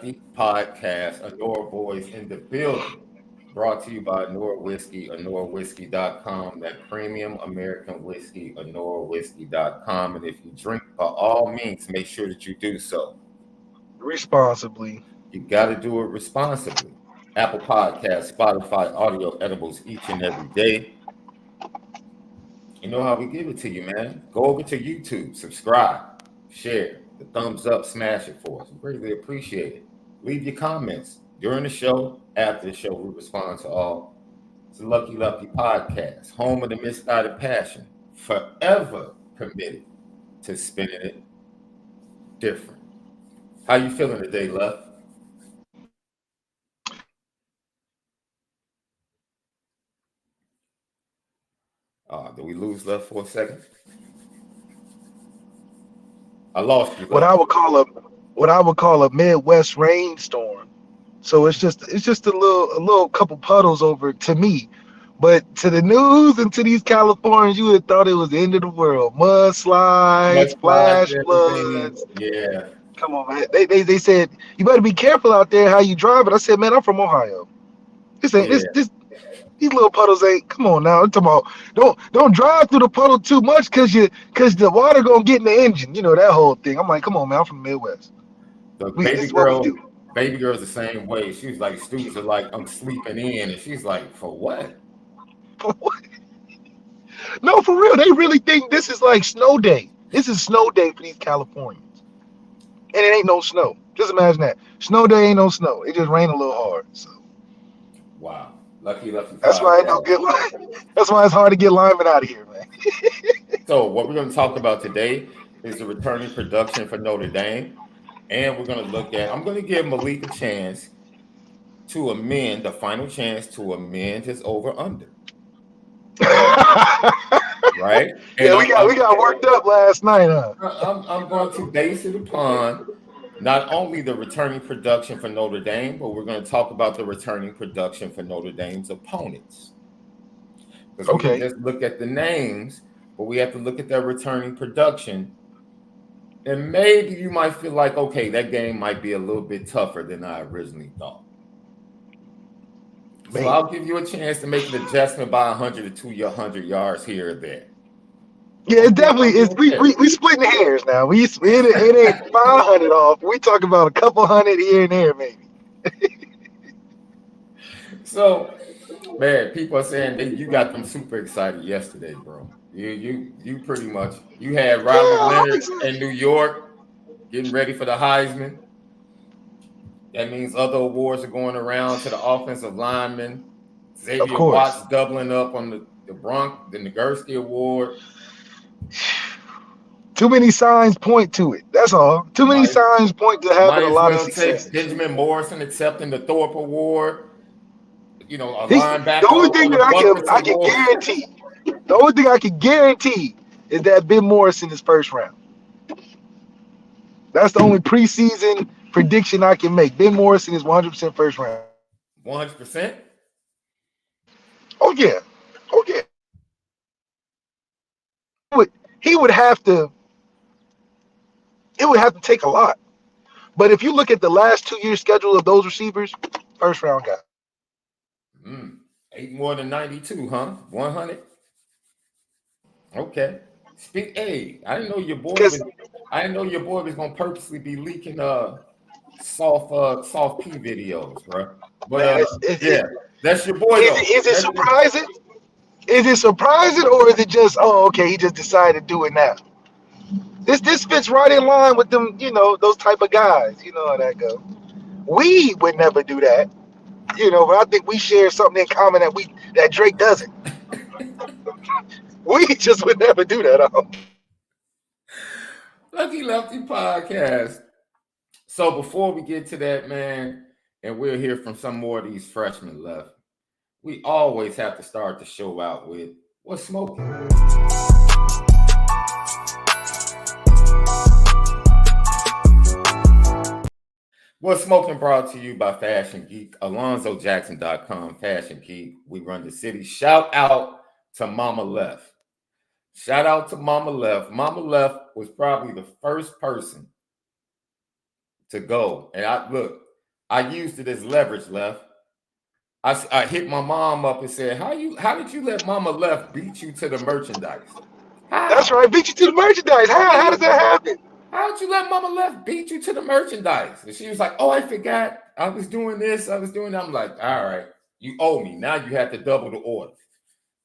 Lefty podcast, Onora Boys in the building. Brought to you by Onora Whiskey, OnoraWhiskey.com, that premium American whiskey, OnoraWhiskey.com. And if you drink, by all means, make sure that you do so. Responsibly. You got to do it responsibly. Apple Podcasts, Spotify, audio edibles each and every day. You know how we give it to you, man. Go over to YouTube, subscribe, share, the thumbs up, smash it for us. We greatly appreciate it. Leave your comments during the show, after the show. We respond to all. It's the Lucky Lefty podcast, home of the misguided passion, forever committed to spinning it different. How you feeling today, Left? Did we lose Left for a second? I lost you. Left. What I would call a Midwest rainstorm. So it's just a little couple puddles over to me. But to the news and to these Californians, you would have thought it was the end of the world. Mudslides, flash floods. Yeah. Come on, man. They said you better be careful out there how you drive it. I said, man, I'm from Ohio. This ain't this these little puddles ain't. Come on now. I'm talking about don't drive through the puddle too much because the water gonna get in the engine. You know that whole thing. I'm like, come on, man. I'm from the Midwest. Baby girl's the same way. She was like, students are like, I'm sleeping in, and she's like, for what? For what? No, for real. They really think this is like snow day. This is snow day for these Californians, and it ain't no snow. Just imagine that. Snow day ain't no snow. It just rained a little hard. So. Wow. Lucky Lefty. That's why I don't get. That's why it's hard to get Lyman out of here, man. So what we're going to talk about today is the returning production for Notre Dame, and we're going to look at. I'm going to give Malik a chance to amend the final chance to amend his over under. Right? And yeah, we got worked up last night, huh? I'm going to base it upon not only the returning production for Notre Dame, but we're going to talk about the returning production for Notre Dame's opponents. Because we can just look at the names, but we have to look at their returning production. And maybe you might feel like, okay, that game might be a little bit tougher than I originally thought. So I'll give you a chance to make an adjustment by 100 to 200 yards here or there. Yeah, it definitely is. We splitting hairs now. It ain't 500 off. We talking about a couple hundred here and there, maybe. So, man, people are saying that you got them super excited yesterday, bro. You pretty much you had Leonard in New York getting ready for the Heisman. That means other awards are going around to the offensive linemen. Xavier Watts doubling up on the Nagurski Award. Too many signs point to it. That's all. Too many signs point to having a lot of success. Benjamin Morrison accepting the Thorpe Award. You know, a linebacker. The only thing that I can guarantee. The only thing I can guarantee is that Ben Morrison is first round. That's the only preseason prediction I can make. Ben Morrison is 100% first round. 100%? Oh yeah. He would have to. It would have to take a lot. But if you look at the last 2 years schedule of those receivers, first round guy. 8 more than 92, huh? 100. Okay. I didn't know your boy was gonna purposely be leaking soft P videos, bro. But that's your boy. Is it surprising? Is it surprising, or is it just he just decided to do it now? This fits right in line with them, those type of guys. You know how that goes. We would never do that, but I think we share something in common that Drake doesn't. We just would never do that. Lucky Lefty podcast. So before we get to that, man, and we'll hear from some more of these freshmen left, we always have to start the show out with what's smoking. What's smoking brought to you by Fashion Geek, AlonzoJackson.com, Fashion Geek. We run the city. Shout out to Mama Left. Shout out to Mama Left. Mama Left was probably the first person to go. And I used it as leverage, Left. I hit my mom up and said, how did you let Mama Left beat you to the merchandise? That's How? right. Beat you to the merchandise. How does that happen? How'd you let Mama Left beat you to the merchandise? And she was like, oh, I forgot. I was doing this. I was doing that. I'm like, all right, you owe me. Now you have to double the order.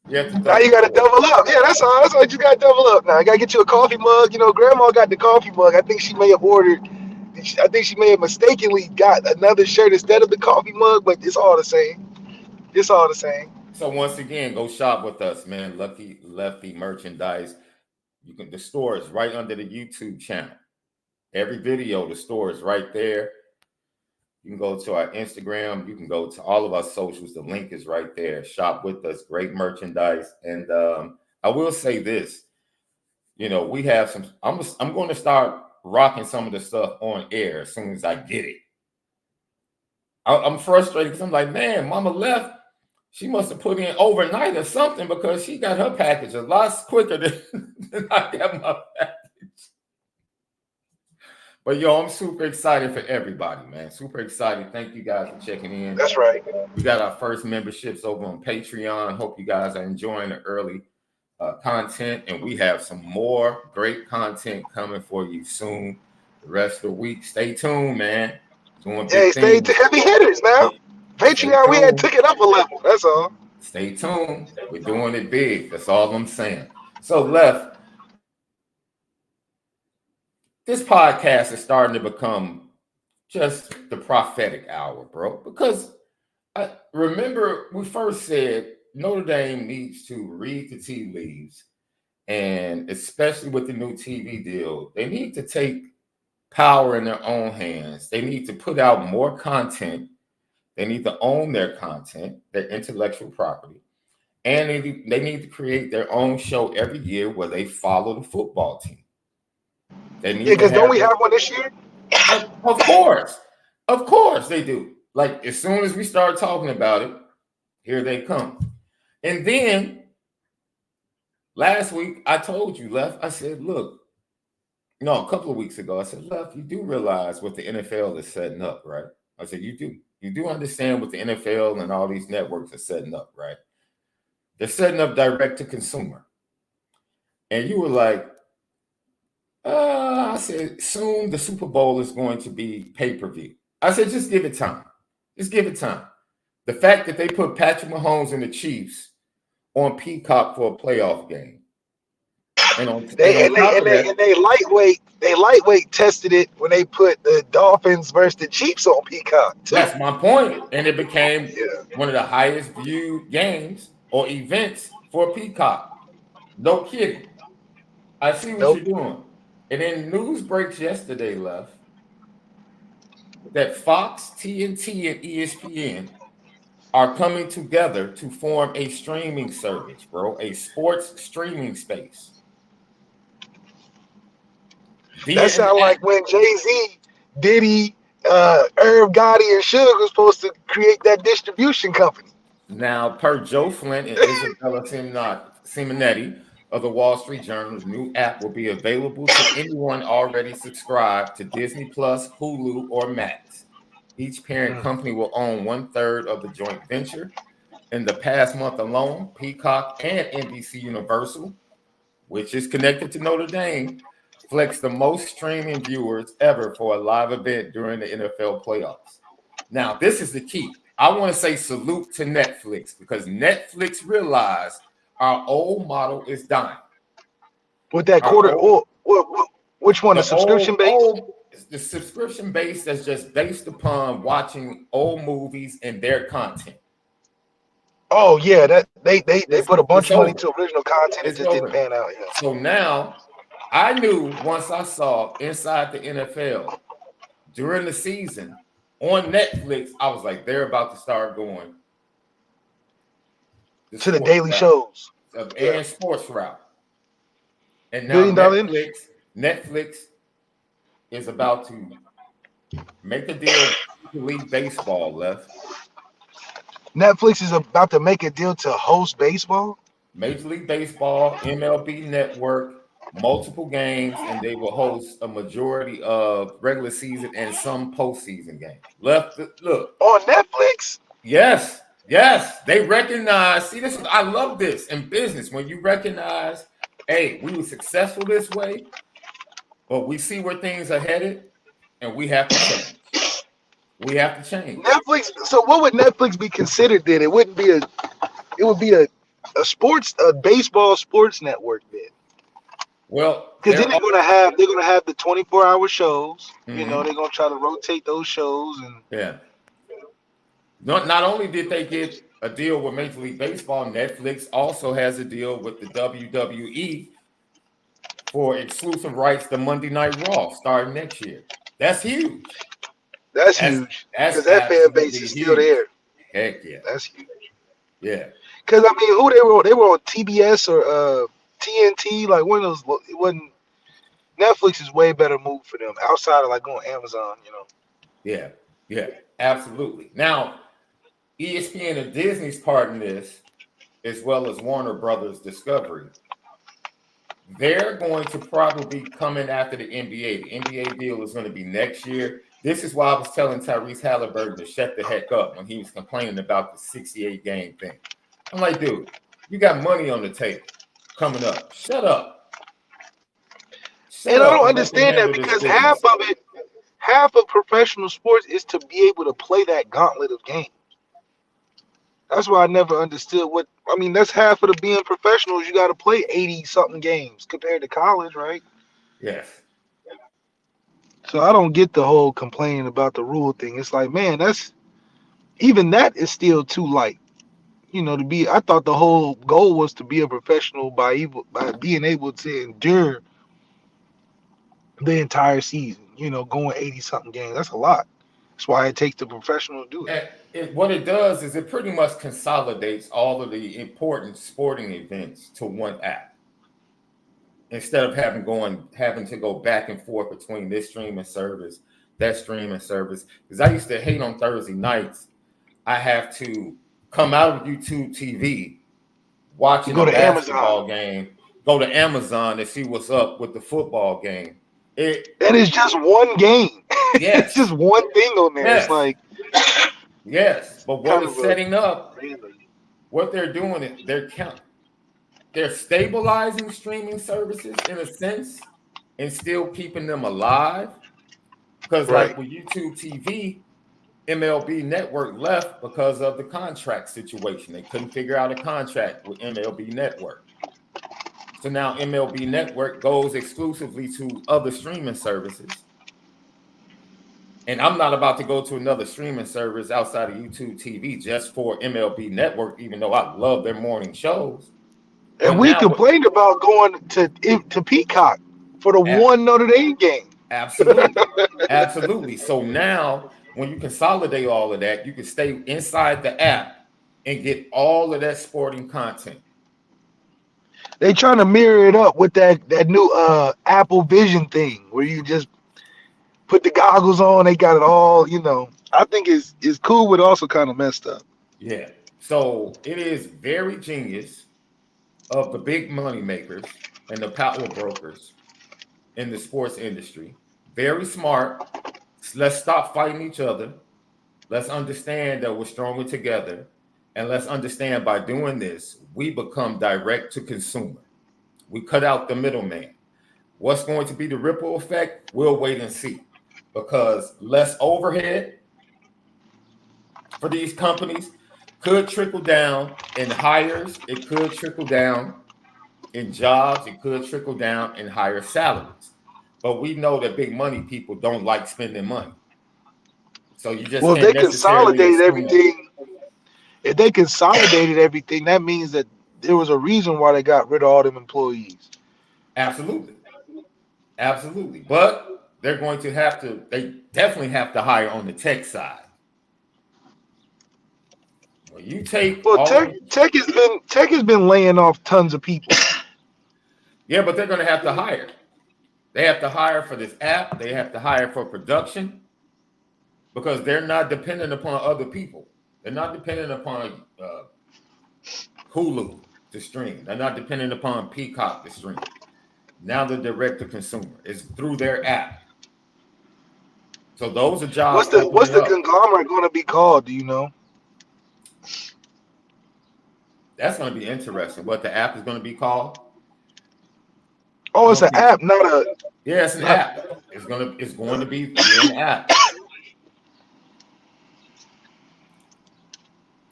You have to Now double you the got to order. double up. Yeah, that's all. That's all. You got to double up. Now you got to get you a coffee mug. You know, Grandma got the coffee mug. I think she may have ordered. I think she may have mistakenly got another shirt instead of the coffee mug, but it's all the same. It's all the same. So once again, go shop with us, man. Lefty merchandise. The store is right under the YouTube channel. Every video, the store is right there. You can go to our Instagram. You can go to all of our socials. The link is right there. Shop with us. Great merchandise. And I will say this. You know, we have some. I'm going to start rocking some of the stuff on air as soon as I get it. I'm frustrated because I'm like, man, Mama Left. She must have put in overnight or something because she got her package a lot quicker than I got my package. But yo, I'm super excited for everybody, man. Super excited. Thank you guys for checking in. That's right. We got our first memberships over on Patreon. Hope you guys are enjoying the early content, and we have some more great content coming for you soon. The rest of the week, stay tuned, man. Doing Hey, big stay things. to heavy hitters now. Patreon, we had took it up a level. That's all. Stay tuned. We're doing it big. That's all I'm saying. So, Left, this podcast is starting to become just the prophetic hour, bro. Because I remember we first said Notre Dame needs to read the tea leaves, and especially with the new TV deal, they need to take power in their own hands. They need to put out more content. They need to own their content, their intellectual property. And they need to create their own show every year where they follow the football team. They need Yeah, because don't we have one this year? Of course they do. Like as soon as we start talking about it, here they come. And then last week I told you, Left, I said, look, no, a couple of weeks ago, I said, Left, you do realize what the NFL is setting up, right? I said, you do understand what the NFL and all these networks are setting up, right? They're setting up direct to consumer. And you were like, I said, soon the Super Bowl is going to be pay-per-view. I said, just give it time. Just give it time. The fact that they put Patrick Mahomes and the Chiefs on Peacock for a playoff game. And they lightweight tested it when they put the Dolphins versus the Chiefs on Peacock too. That's my point. And it became one of the highest viewed games or events for Peacock. No kidding. I see what you're doing. And then news breaks yesterday, Left, that Fox, TNT, and ESPN are coming together to form a streaming service, bro, a sports streaming space. That sounds like when Jay-Z, Diddy, Irv Gotti, and Suge was supposed to create that distribution company. Now, per Joe Flint and Isabella Simonetti of the Wall Street Journal's new app will be available to anyone already subscribed to Disney Plus, Hulu, or Max. Each parent company will own 1/3 of the joint venture. In the past month alone, Peacock and NBC Universal, which is connected to Notre Dame, flexed the most streaming viewers ever for a live event during the NFL playoffs. Now, this is the key. I want to say salute to Netflix because Netflix realized our old model is dying. With that which one? The subscription base? The subscription base that's just based upon watching old movies and their content. Oh yeah, that they put a bunch of money into original content and just didn't pan out. Yeah. So now I knew once I saw Inside the NFL during the season on Netflix, I was like, they're about to start going to the daily shows and sports route. And now Netflix is about to make a deal with League Baseball, Left. Netflix is about to make a deal to host baseball? Major League Baseball, MLB Network, multiple games, and they will host a majority of regular season and some postseason games. Look. On Netflix? Yes, yes. They recognize, see, this is, I love this in business. When you recognize, hey, we were successful this way, but we see where things are headed, and we have to change. We have to change. Netflix. So what would Netflix be considered then? It wouldn't be a. It would be a baseball sports network then. Well, because then they're gonna have the 24-hour shows. Mm-hmm. You know, they're gonna try to rotate those shows and yeah. Not only did they get a deal with Major League Baseball, Netflix also has a deal with the WWE for exclusive rights to Monday Night Raw starting next year. That's huge. That's huge. Because that fan base is still there. Heck yeah. That's huge. Yeah. Because I mean, who they were? They were on TBS or TNT. Like one of those. It wasn't. Netflix is way better move for them outside of like going Amazon. You know. Yeah. Yeah. Absolutely. Now, ESPN and Disney's part in this, as well as Warner Brothers Discovery, they're going to probably be coming after the NBA. The NBA deal is going to be next year. This is why I was telling Tyrese Halliburton to shut the heck up when he was complaining about the 68 game thing. I'm like, dude, you got money on the table coming up. Shut up. And I don't understand that because half of professional sports is to be able to play that gauntlet of games. That's why I never understood that's half of the being professionals. You got to play 80-something games compared to college, right? Yes. So I don't get the whole complaining about the rule thing. It's like, man, even that is still too light. You know, I thought the whole goal was to be a professional by being able to endure the entire season, you know, going 80-something games. That's a lot. That's why it takes the professional to do it. What it does is it pretty much consolidates all of the important sporting events to one app. Instead of having to go back and forth between this streaming service, that streaming service. Because I used to hate on Thursday nights. I have to come out of YouTube TV, watching a basketball game, go to Amazon and see what's up with the football game. That is just one game. Yes. It's just one thing on there. Yes. It's like yes, but what it's setting up, what they're doing is they're stabilizing streaming services in a sense and still keeping them alive. Because like with YouTube TV, MLB Network left because of the contract situation. They couldn't figure out a contract with MLB Network. So now MLB Network goes exclusively to other streaming services. And I'm not about to go to another streaming service outside of YouTube TV just for MLB Network, even though I love their morning shows. And we complained about going to Peacock for the one Notre Dame game. Absolutely. Absolutely. So now when you consolidate all of that, you can stay inside the app and get all of that sporting content. They trying to mirror it up with that new Apple Vision thing where you just put the goggles on. They got it all, you know. I think it's cool, but also kind of messed up. Yeah. So it is very genius of the big money makers and the power brokers in the sports industry. Very smart. Let's stop fighting each other. Let's understand that we're stronger together. And let's understand by doing this, we become direct to consumer. We cut out the middleman. What's going to be the ripple effect? We'll wait and see. Because less overhead for these companies could trickle down in hires. It could trickle down in jobs. It could trickle down in higher salaries. But we know that big money people don't like spending money. So you just they consolidated everything. If they consolidated everything, that means that there was a reason why they got rid of all them employees. Absolutely. Absolutely. But they're going to they definitely have to hire on the tech side. Well, tech has been laying off tons of people. Yeah, but they're going to have to hire. They have to hire for this app. They have to hire for production because they're not dependent upon other people. They're not dependent upon Hulu to stream. They're not dependent upon Peacock to stream. Now they're direct to consumer. It's through their app. So those are jobs What's opening the up. conglomerate going to be called? Do you know? That's going to be interesting. What the app is going to be called? Oh, I'm it's gonna an be. app, not a Yeah, it's an not. app. It's going to be via an app.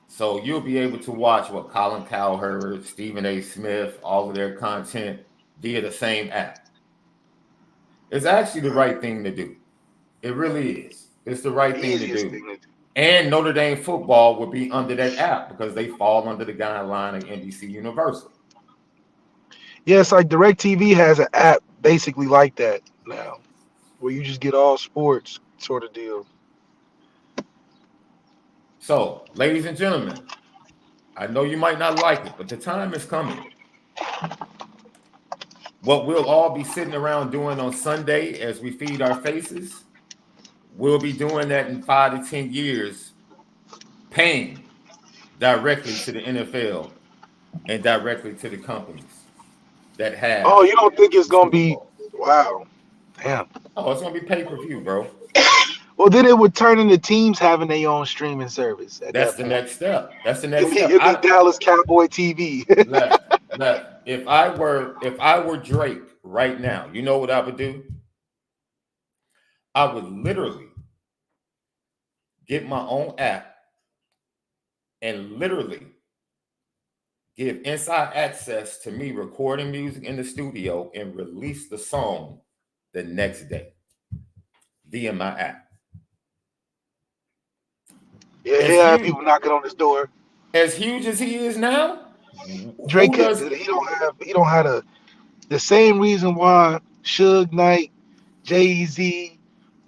So you'll be able to watch what Colin Cowherd, Stephen A. Smith, all of their content via the same app. It's actually the right thing to do. It really is. It's the right thing to Easiest do. thing to do. And Notre Dame football will be under that app because they fall under the guideline of NBC Universal. Yeah, it's like DirecTV has an app basically like that now, where you just get all sports sort of deal. So, ladies and gentlemen, I know you might not like it, but the time is coming. What we'll all be sitting around doing on Sunday as we feed our faces, we'll be doing that in 5 to 10 years, paying directly to the NFL and directly to the companies that Oh, have you don't think it's the gonna Super be? Bowl. Wow, damn. Oh, it's going to be pay-per-view, bro. Well, then it would turn into teams having their own streaming service at That's that the point. next step. That's the It'd next be, step. it'd be Dallas Cowboy TV. Left, left. If I were Drake right now, you know what I would do? I would literally get my own app and literally give inside access to me recording music in the studio and release the song the next day via my app. Yeah, As he'll have huge people knocking on his door. as huge as he is now, Drake, who does he don't have the same reason why Suge Knight, Jay-Z,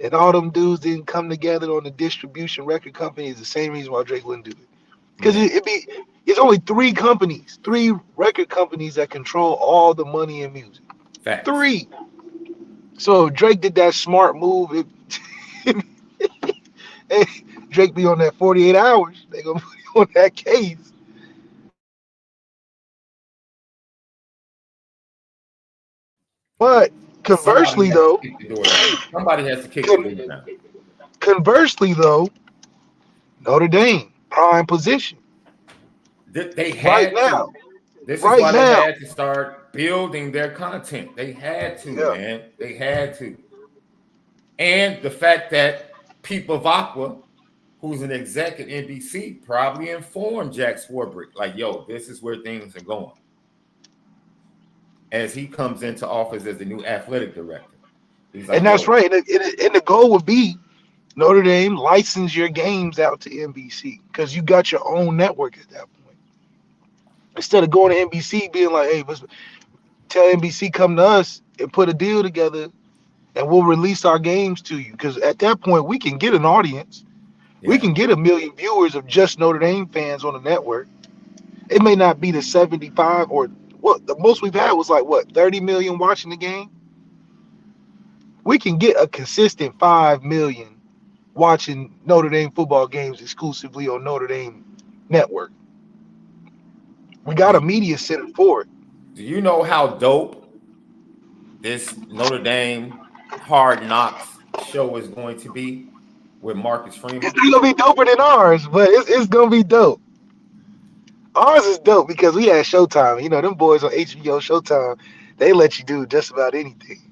and all them dudes didn't come together on the distribution record company is the same reason why Drake wouldn't do it. Because man? it's only three record companies that control all the money in music. Facts. Three. So if Drake did that smart move, hey, Drake be on that 48 hours. They gonna put you on that case. But Somebody conversely has to though, kick the door down. Somebody has to kick the con- door down. conversely though, Notre Dame prime position They right had to. now. This is Right why they now, had to start building their content. They had to, yeah. man. They had to. And the fact that Pete Bavacqua, who's an exec at NBC, probably informed Jack Swarbrick, like, yo, this is where things are going. As he comes into office as the new athletic director. He's And like, that's yo, right. And the goal would be Notre Dame license your games out to NBC because you got your own network at that point. Instead of going to NBC being like, hey, let's tell NBC come to us and put a deal together and we'll release our games to you. Because at that point, we can get an audience. We yeah, can get 1 million viewers of just Notre Dame fans on the network. It may not be the 75 or what the most we've had was like what 30 million watching the game. We can get a consistent 5 million watching Notre Dame football games exclusively on Notre Dame network. We got do, a media center for it. do you know how dope this Notre Dame Hard Knocks show is going to be with Marcus It's Freeman? not gonna be doper than ours, but it's gonna be dope. Ours is dope because we had Showtime. You know, them boys on HBO Showtime, they let you do just about anything.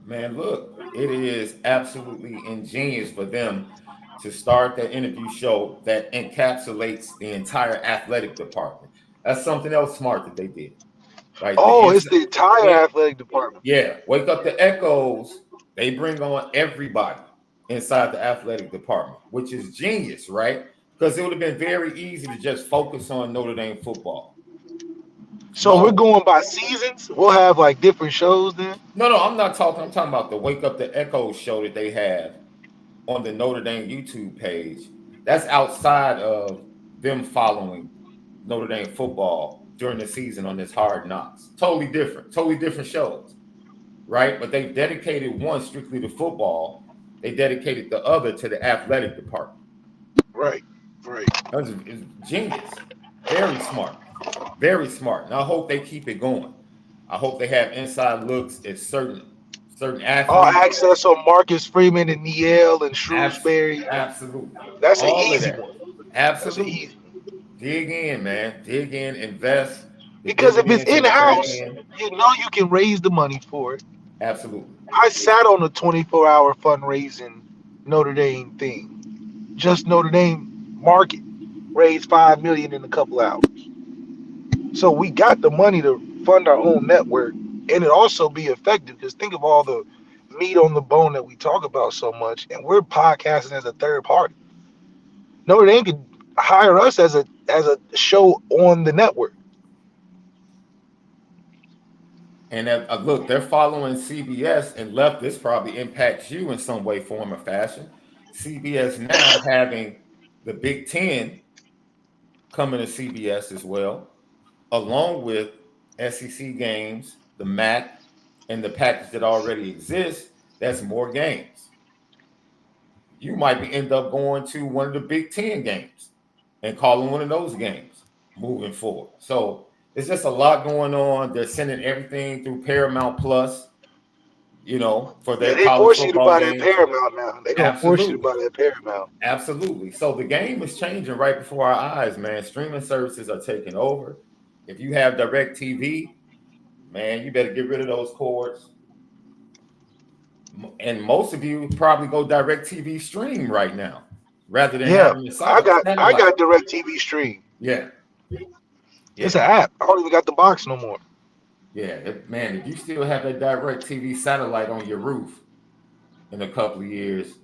Man, look, it is absolutely ingenious for them to start that interview show that encapsulates the entire athletic department. That's something else smart that they did, right? Oh, it's the entire athletic department. Yeah, Wake Up the Echoes. They bring on everybody inside the athletic department, which is genius, right? Because it would have been very easy to just focus on Notre Dame football. So we're No, going by seasons. We'll have like different shows then. no, I'm not talking. I'm talking about the Wake Up the Echoes show that they have on the Notre Dame YouTube page. That's outside of them following Notre Dame football during the season on this Hard Knocks. Totally different shows, right? But they've dedicated one strictly to football. They dedicated the other to the athletic department. Right, right. It's genius. Very smart. Very smart. And I hope they keep it going. I hope they have inside looks at certain All athletes. access on Marcus Freeman and Niel and Shrewsbury. Absolutely. That's an All of easy that. one. That's an Absolutely. easy one. Dig in, man. Dig in, invest. The Because if it's dividends in in the back house, end. you know you can raise the money for it. Absolutely. I sat on a 24-hour fundraising Notre Dame thing. Just Notre Dame market raised $5 million in a couple hours. So we got the money to fund our own network, and it also be effective. Because think of all the meat on the bone that we talk about so much, and we're podcasting as a third party. Notre Dame could hire us as a show on the network. And look, they're following CBS, and left. This probably impacts you in some way, form, or fashion. CBS now having the Big Ten coming to CBS as well, along with SEC games, the MAC, and the package that already exists. That's more games. You might end up going to one of the Big Ten games and calling one of those games moving forward. So it's just a lot going on. They're sending everything through Paramount Plus, for Yeah, their they college force you to football buy that games. Paramount now. They're gonna force you to Absolutely. buy that Paramount. Absolutely. So the game is changing right before our eyes, man. Streaming services are taking over. If you have direct TV, man, you better get rid of those cords. And most of you probably go direct TV stream right now rather than Yeah, having your I satellite. got direct TV stream. Yeah. It's an Yeah. app. I don't even got the box no more. Yeah. Man, if you still have that direct TV satellite on your roof in a couple of years,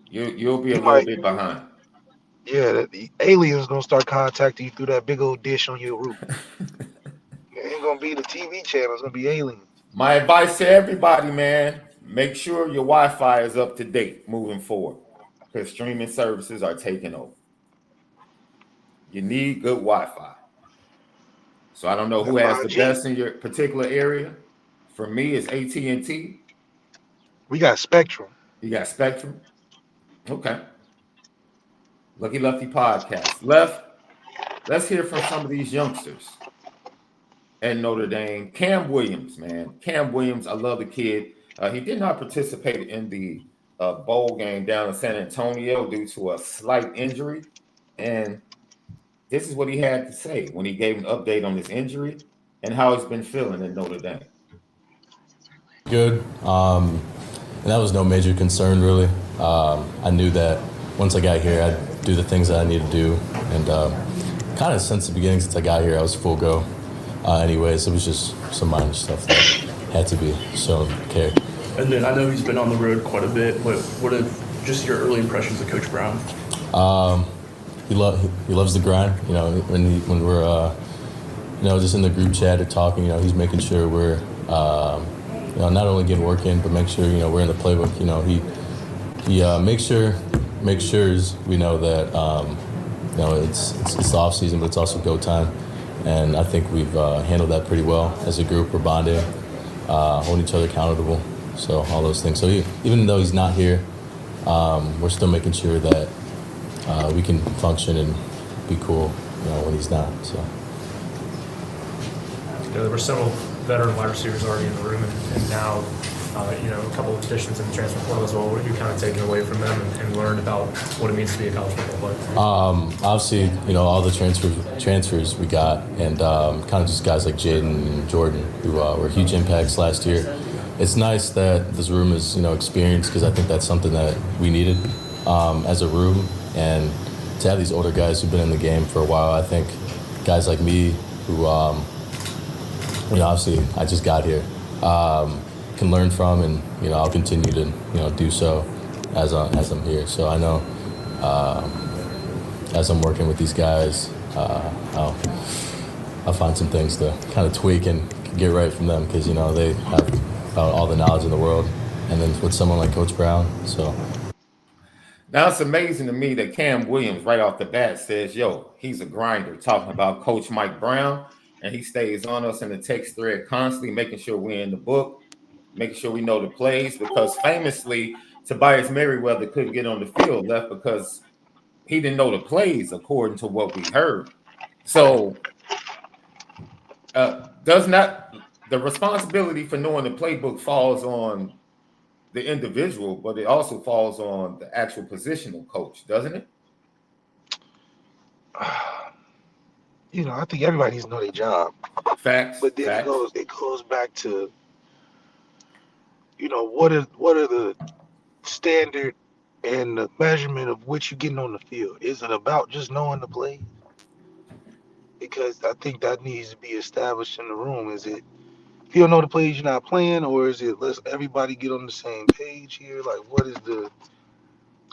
you'll be a You little might, bit behind. yeah, the aliens gonna start contacting you through that big old dish on your roof. It ain't gonna be the TV channel. It's gonna be aliens. My advice to everybody, man, make sure your Wi-Fi is up to date moving forward because streaming services are taking over. You need good Wi-Fi. So I don't know who That has the 5G. best in your particular area. For me, it's AT&T. We got Spectrum. You got Spectrum. Okay. Lucky Lefty podcast. Let's hear from some of these youngsters at Notre Dame. Cam Williams, man. Cam Williams, I love the kid. He did not participate in the bowl game down in San Antonio due to a slight injury. And this is what he had to say when he gave an update on his injury and how he's been feeling at Notre Dame. Good. And that was no major concern, really. I knew that once I got here, I'd do the things that I need to do. And kind of since the beginning, since I got here, I was full go. Anyways, it was just some minor stuff that had to be shown care. And then I know he's been on the road quite a bit, but what are just your early impressions of Coach Brown? He loves the grind. When we're just in the group chat or talking, he's making sure we're not only getting work in, but make sure we're in the playbook. He makes sure we know that it's the off season, but it's also go time. And I think we've handled that pretty well as a group. We're bonding, holding each other accountable. So all those things. So even though he's not here, we're still making sure that we can function and be cool, when he's not. So. There were several veteran wide receivers already in the room, and now, a couple of additions in the transfer portal as well. What have you kind of taken away from them and learned about what it means to be a college football player? Obviously, all the transfers we got, and kind of just guys like Jaden and Jordan who were huge impacts last year. It's nice that this room is, experienced because I think that's something that we needed as a room, and to have these older guys who've been in the game for a while. I think guys like me who, obviously I just got here, can learn from, and I'll continue to do so as I'm here. So I know as I'm working with these guys, I'll find some things to kind of tweak and get right from them because they have all the knowledge in the world, and then with someone like Coach Brown. So now it's amazing to me that Cam Williams right off the bat says, he's a grinder, talking about Coach Mike Brown, and he stays on us in the text thread constantly, making sure we're in the book, making sure we know the plays, because famously Tobias Merriweather couldn't get on the field left because he didn't know the plays according to what we heard. So Does not the responsibility for knowing the playbook falls on the individual, but it also falls on the actual positional coach, doesn't it? I think everybody needs to know their job. Facts, But then it facts. goes back to, what are the standard and the measurement of what you're getting on the field? Is it about just knowing the play? Because I think that needs to be established in the room. Is it, if you don't know the plays, you're not playing, or is it let's everybody get on the same page here? Like, what is the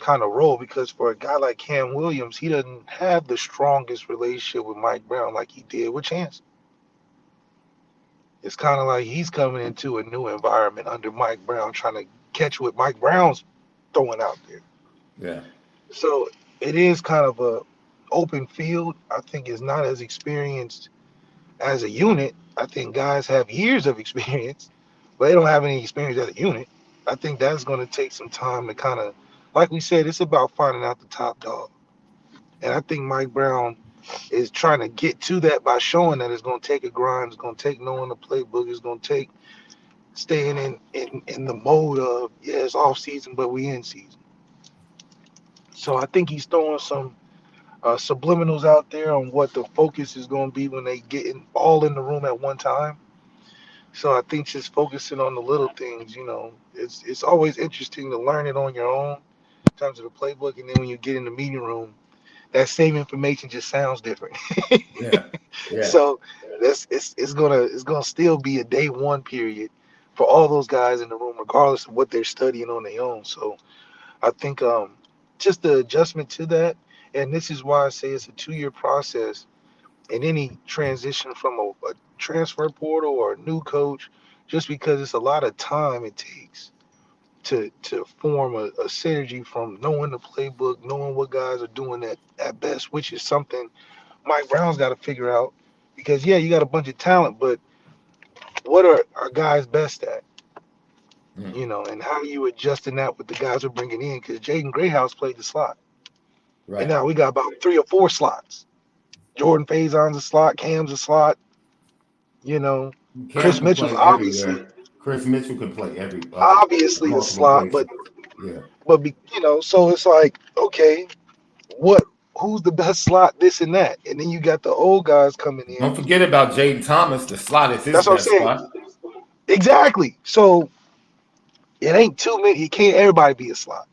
kind of role? Because for a guy like Cam Williams, he doesn't have the strongest relationship with Mike Brown like he did with Chance. It's kind of like he's coming into a new environment under Mike Brown, trying to catch what Mike Brown's throwing out there. Yeah. So it is kind of a open field. I think it's not as experienced as a unit. I think guys have years of experience, but they don't have any experience as a unit. I think that's going to take some time to kind of, like we said, it's about finding out the top dog. And I think Mike Brown is trying to get to that by showing that it's going to take a grind, it's going to take knowing the playbook, it's going to take staying in the mode of, yeah, it's off season, but we in season. So I think he's throwing some subliminals out there on what the focus is going to be when they get all in the room at one time. So I think just focusing on the little things, it's always interesting to learn it on your own in terms of the playbook, and then when you get in the meeting room, that same information just sounds different. Yeah. Yeah. So it's gonna still be a day one period for all those guys in the room, regardless of what they're studying on their own. So I think just the adjustment to that, and this is why I say it's a 2-year process. In any transition from a transfer portal or a new coach, just because it's a lot of time it takes to form a synergy from knowing the playbook, knowing what guys are doing at best, which is something Mike Brown's got to figure out. Because yeah, you got a bunch of talent, but what are our guys best at? And how are you adjusting that with the guys we're bringing in? Because Jaden Grayhouse played the slot, Right. and now we got about 3 or 4 slots. Jordan Faison's a slot, Cam's a slot. Cam Chris can Mitchell's play obviously everywhere. Chris Mitchell can play every a multiple slot, places. but so it's like, okay, who's the best slot, this and that, and then you got the old guys coming in. Don't forget about Jaden Thomas. The slot is his That's what I'm best saying. spot. Exactly. So it ain't too many. You can't everybody be a slot,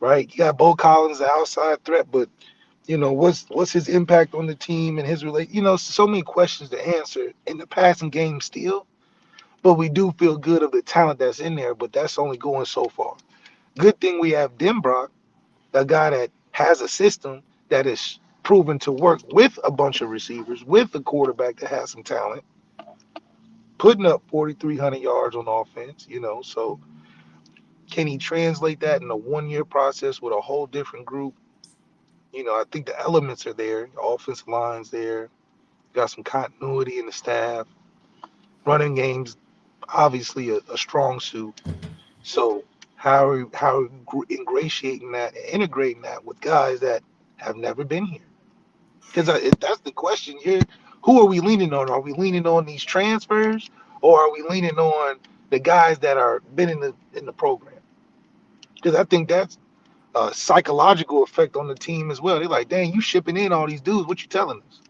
right? You got Bo Collins, the outside threat, but what's his impact on the team and his so many questions to answer in the passing game still. But we do feel good of the talent that's in there, but that's only going so far. Good thing we have Denbrock, a guy that has a system that is proven to work with a bunch of receivers, with a quarterback that has some talent, putting up 4,300 yards on offense, so can he translate that in a 1-year process with a whole different group? I think the elements are there. The offensive line's there. Got some continuity in the staff. Running game's obviously a strong suit. So how are we ingratiating that and integrating that with guys that have never been here? Because that's the question here. Who are we leaning on? Are we leaning on these transfers, or are we leaning on the guys that are been in the program? Because I think that's a psychological effect on the team as well. They're like, dang, you shipping in all these dudes. What you telling us?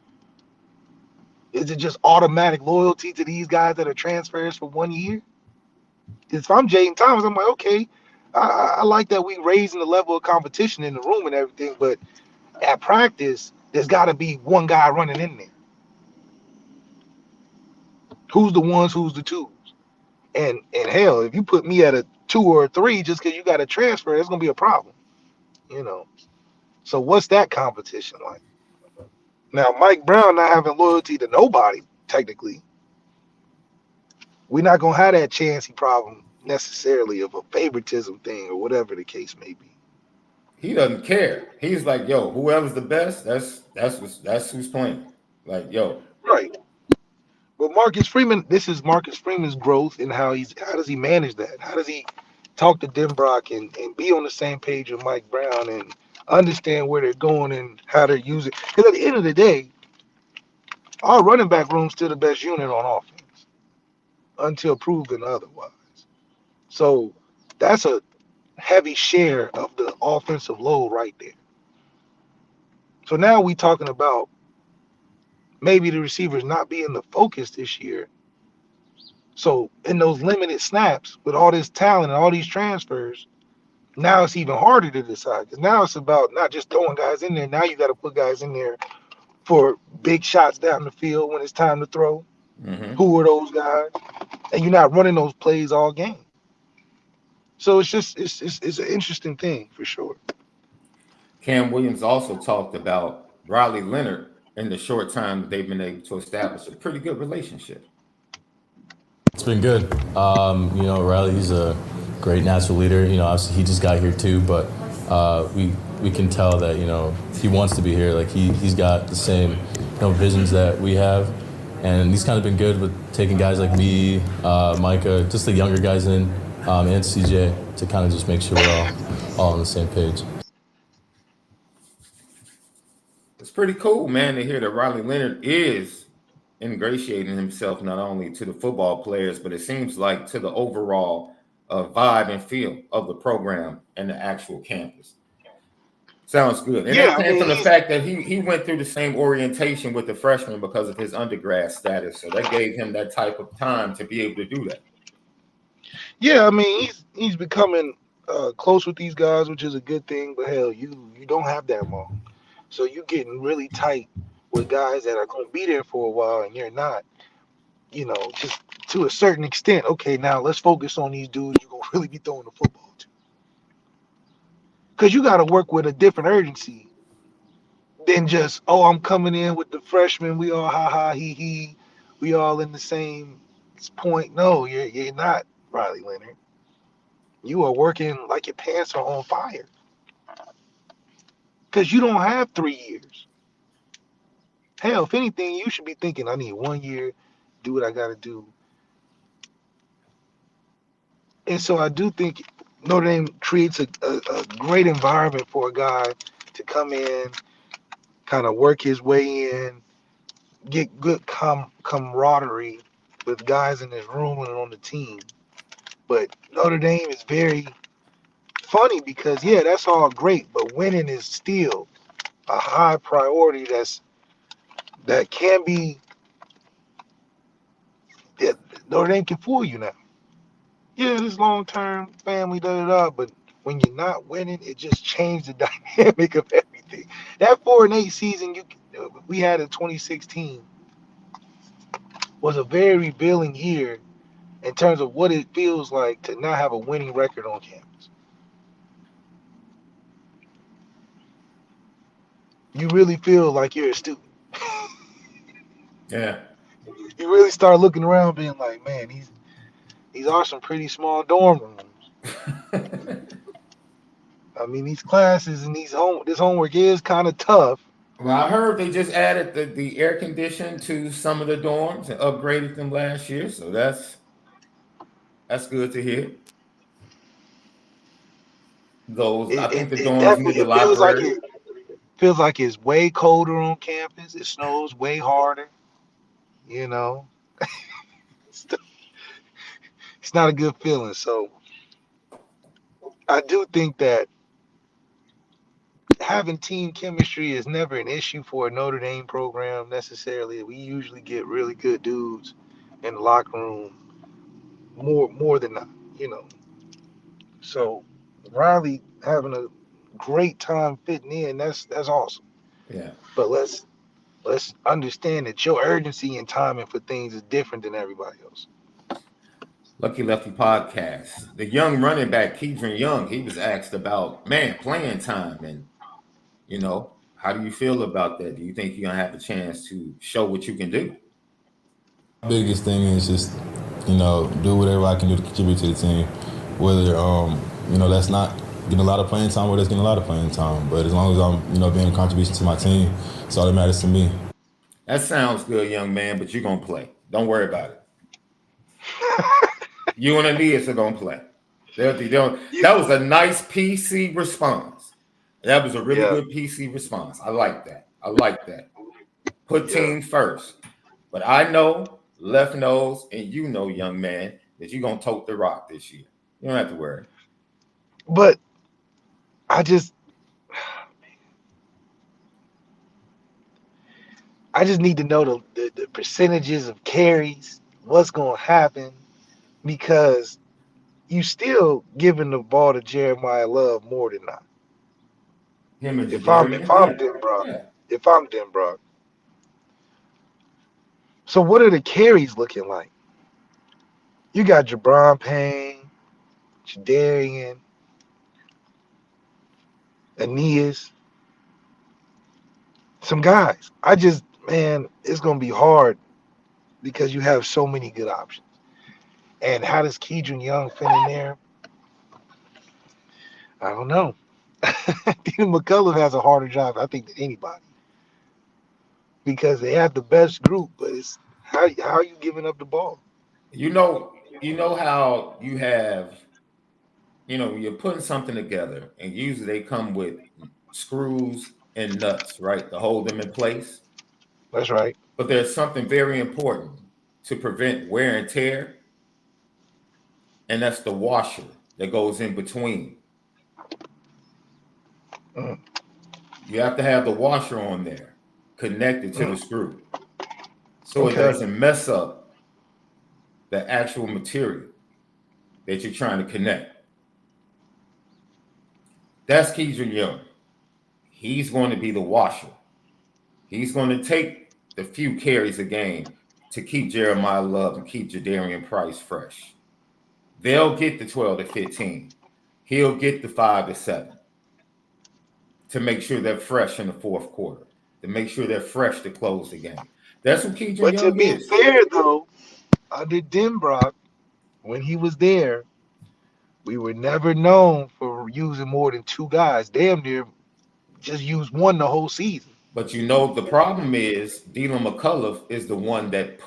Is it just automatic loyalty to these guys that are transfers for 1 year? If I'm Jaden Thomas, I'm like, okay, I like that we raising the level of competition in the room and everything, but at practice, there's got to be one guy running in there. Who's the ones? Who's the twos? And hell, if you put me at a 2 or a 3 just because you got a transfer, it's gonna be a problem. So what's that competition like? Now, Mike Brown not having loyalty to nobody, technically. We're not going to have that Chancey problem necessarily of a favoritism thing or whatever the case may be. He doesn't care. He's like, yo, whoever's the best, that's who's playing. Like, yo. Right. But Marcus Freeman, this is Marcus Freeman's growth and how does he manage that? How does he talk to Denbrock and be on the same page with Mike Brown and understand where they're going and how they're using? Because at the end of the day, Our running back room's still the best unit on offense until proven otherwise. So that's a heavy share of the offensive load right there. So now we talking about maybe the receivers not being the focus this year. So in those limited snaps with all this talent and all these transfers, now it's even harder to decide because now it's about not just throwing guys in there. Now you got to put guys in there for big shots down the field when it's time to throw. Who are those guys? And you're not running those plays all game. So it's just it's an interesting thing for sure. Cam Williams also talked about Riley Leonard in the short time that they've been able to establish a pretty good relationship. It's been good. You know, Riley, he's a great natural leader. You know, obviously he just got here too, but we can tell that, you know, he wants to be here. Like he's got the same, you know, visions that we have. And he's kind of been good with taking guys like me, Micah, just the younger guys in, and CJ to kind of just make sure we're all on the same page. It's pretty cool, man, to hear that Riley Leonard is ingratiating himself not only to the football players, but it seems like to the overall vibe and feel of the program and the actual campus. Sounds good. And that came from the fact that he went through the same orientation with the freshmen because of his undergrad status. So that gave him that type of time to be able to do that. Yeah, I mean, he's becoming close with these guys, which is a good thing. But hell, you don't have that long. So you're getting really tight with guys that are going to be there for a while and you're not, you know, just to a certain extent. Okay, now let's focus on these dudes you're going to really be throwing the football to. Because you got to work with a different urgency than just, oh, I'm coming in with the freshmen. We all ha-ha, he. We all in the same point. No, you're not, Riley Leonard. You are working like your pants are on fire. Because you don't have 3 years. Hell, if anything, you should be thinking, I need 1 year, do what I got to do. And so I do think Notre Dame creates a great environment for a guy to come in, kind of work his way in, get good camaraderie with guys in his room and on the team. But Notre Dame is very funny because, yeah, that's all great, but winning is still a high priority that can be, that Notre Dame can fool you now. Yeah, this long-term family, but when you're not winning, it just changed the dynamic of everything. That 4-8 season we had in 2016 was a very revealing year in terms of what it feels like to not have a winning record on campus. You really feel like you're a student. Yeah. You really start looking around being like, man, these are some pretty small dorm rooms. I mean, these classes and this homework is kind of tough. Well, I heard they just added the air condition to some of the dorms and upgraded them last year. So that's good to hear. I think the dorms need a library. Feels like it's way colder on campus. It snows way harder. You know, it's not a good feeling. So I do think that having team chemistry is never an issue for a Notre Dame program necessarily. We usually get really good dudes in the locker room more than not, you know. So Riley having a great time fitting in, that's awesome. Yeah. But let's understand that your urgency and timing for things is different than everybody else. Lucky Lefty podcast. The young running back, Keidron Young, he was asked about, playing time. And, you know, how do you feel about that? Do you think you're going to have a chance to show what you can do? Biggest thing is just, you know, do whatever I can do to contribute to the team. Whether, you know, that's not getting a lot of playing time or that's getting a lot of playing time. But as long as I'm, you know, being a contribution to my team, that's all that matters to me. That sounds good, young man, but you're going to play. Don't worry about it. You and Aeneas are going to play. That was a nice PC response. That was a really good PC response. I like that. Put team first. But I know, Left knows, and you know, young man, that you're gonna tote the rock this year. You don't have to worry. But I just need to know the percentages of carries, what's gonna happen, because you still giving the ball to Jeremiah Love more than not. Him and If I'm Jadarian, Denbrock, yeah. if I'm Denbrock. So what are the carries looking like? You got Jabron Payne, Jadarian, Aeneas, some guys. Man, it's gonna be hard because you have so many good options. And how does Keedron Young fit in there? I don't know. Dean McCullough has a harder job, I think, than anybody because they have the best group, but it's how are you giving up the ball? You know how you have, you're putting something together, and usually they come with screws and nuts, right, to hold them in place. That's right. But there's something very important to prevent wear and tear, and that's the washer that goes in between. Mm, You have to have the washer on there connected to the screw so it okay. doesn't mess up the actual material that you're trying to connect. That's Keedron Young. He's going to be the washer. He's going to take the few carries a game to keep Jeremiah Love and keep Jadarian Price fresh. They'll get the 12 to 15. He'll get the 5 to 7 to make sure they're fresh in the fourth quarter, to make sure they're fresh to close the game. That's what Keedron But to Young be is. fair, though, under Denbrock, when he was there, we were never known for using more than two guys. Damn near just used one the whole season. But the problem is Dylan McCullough is the one that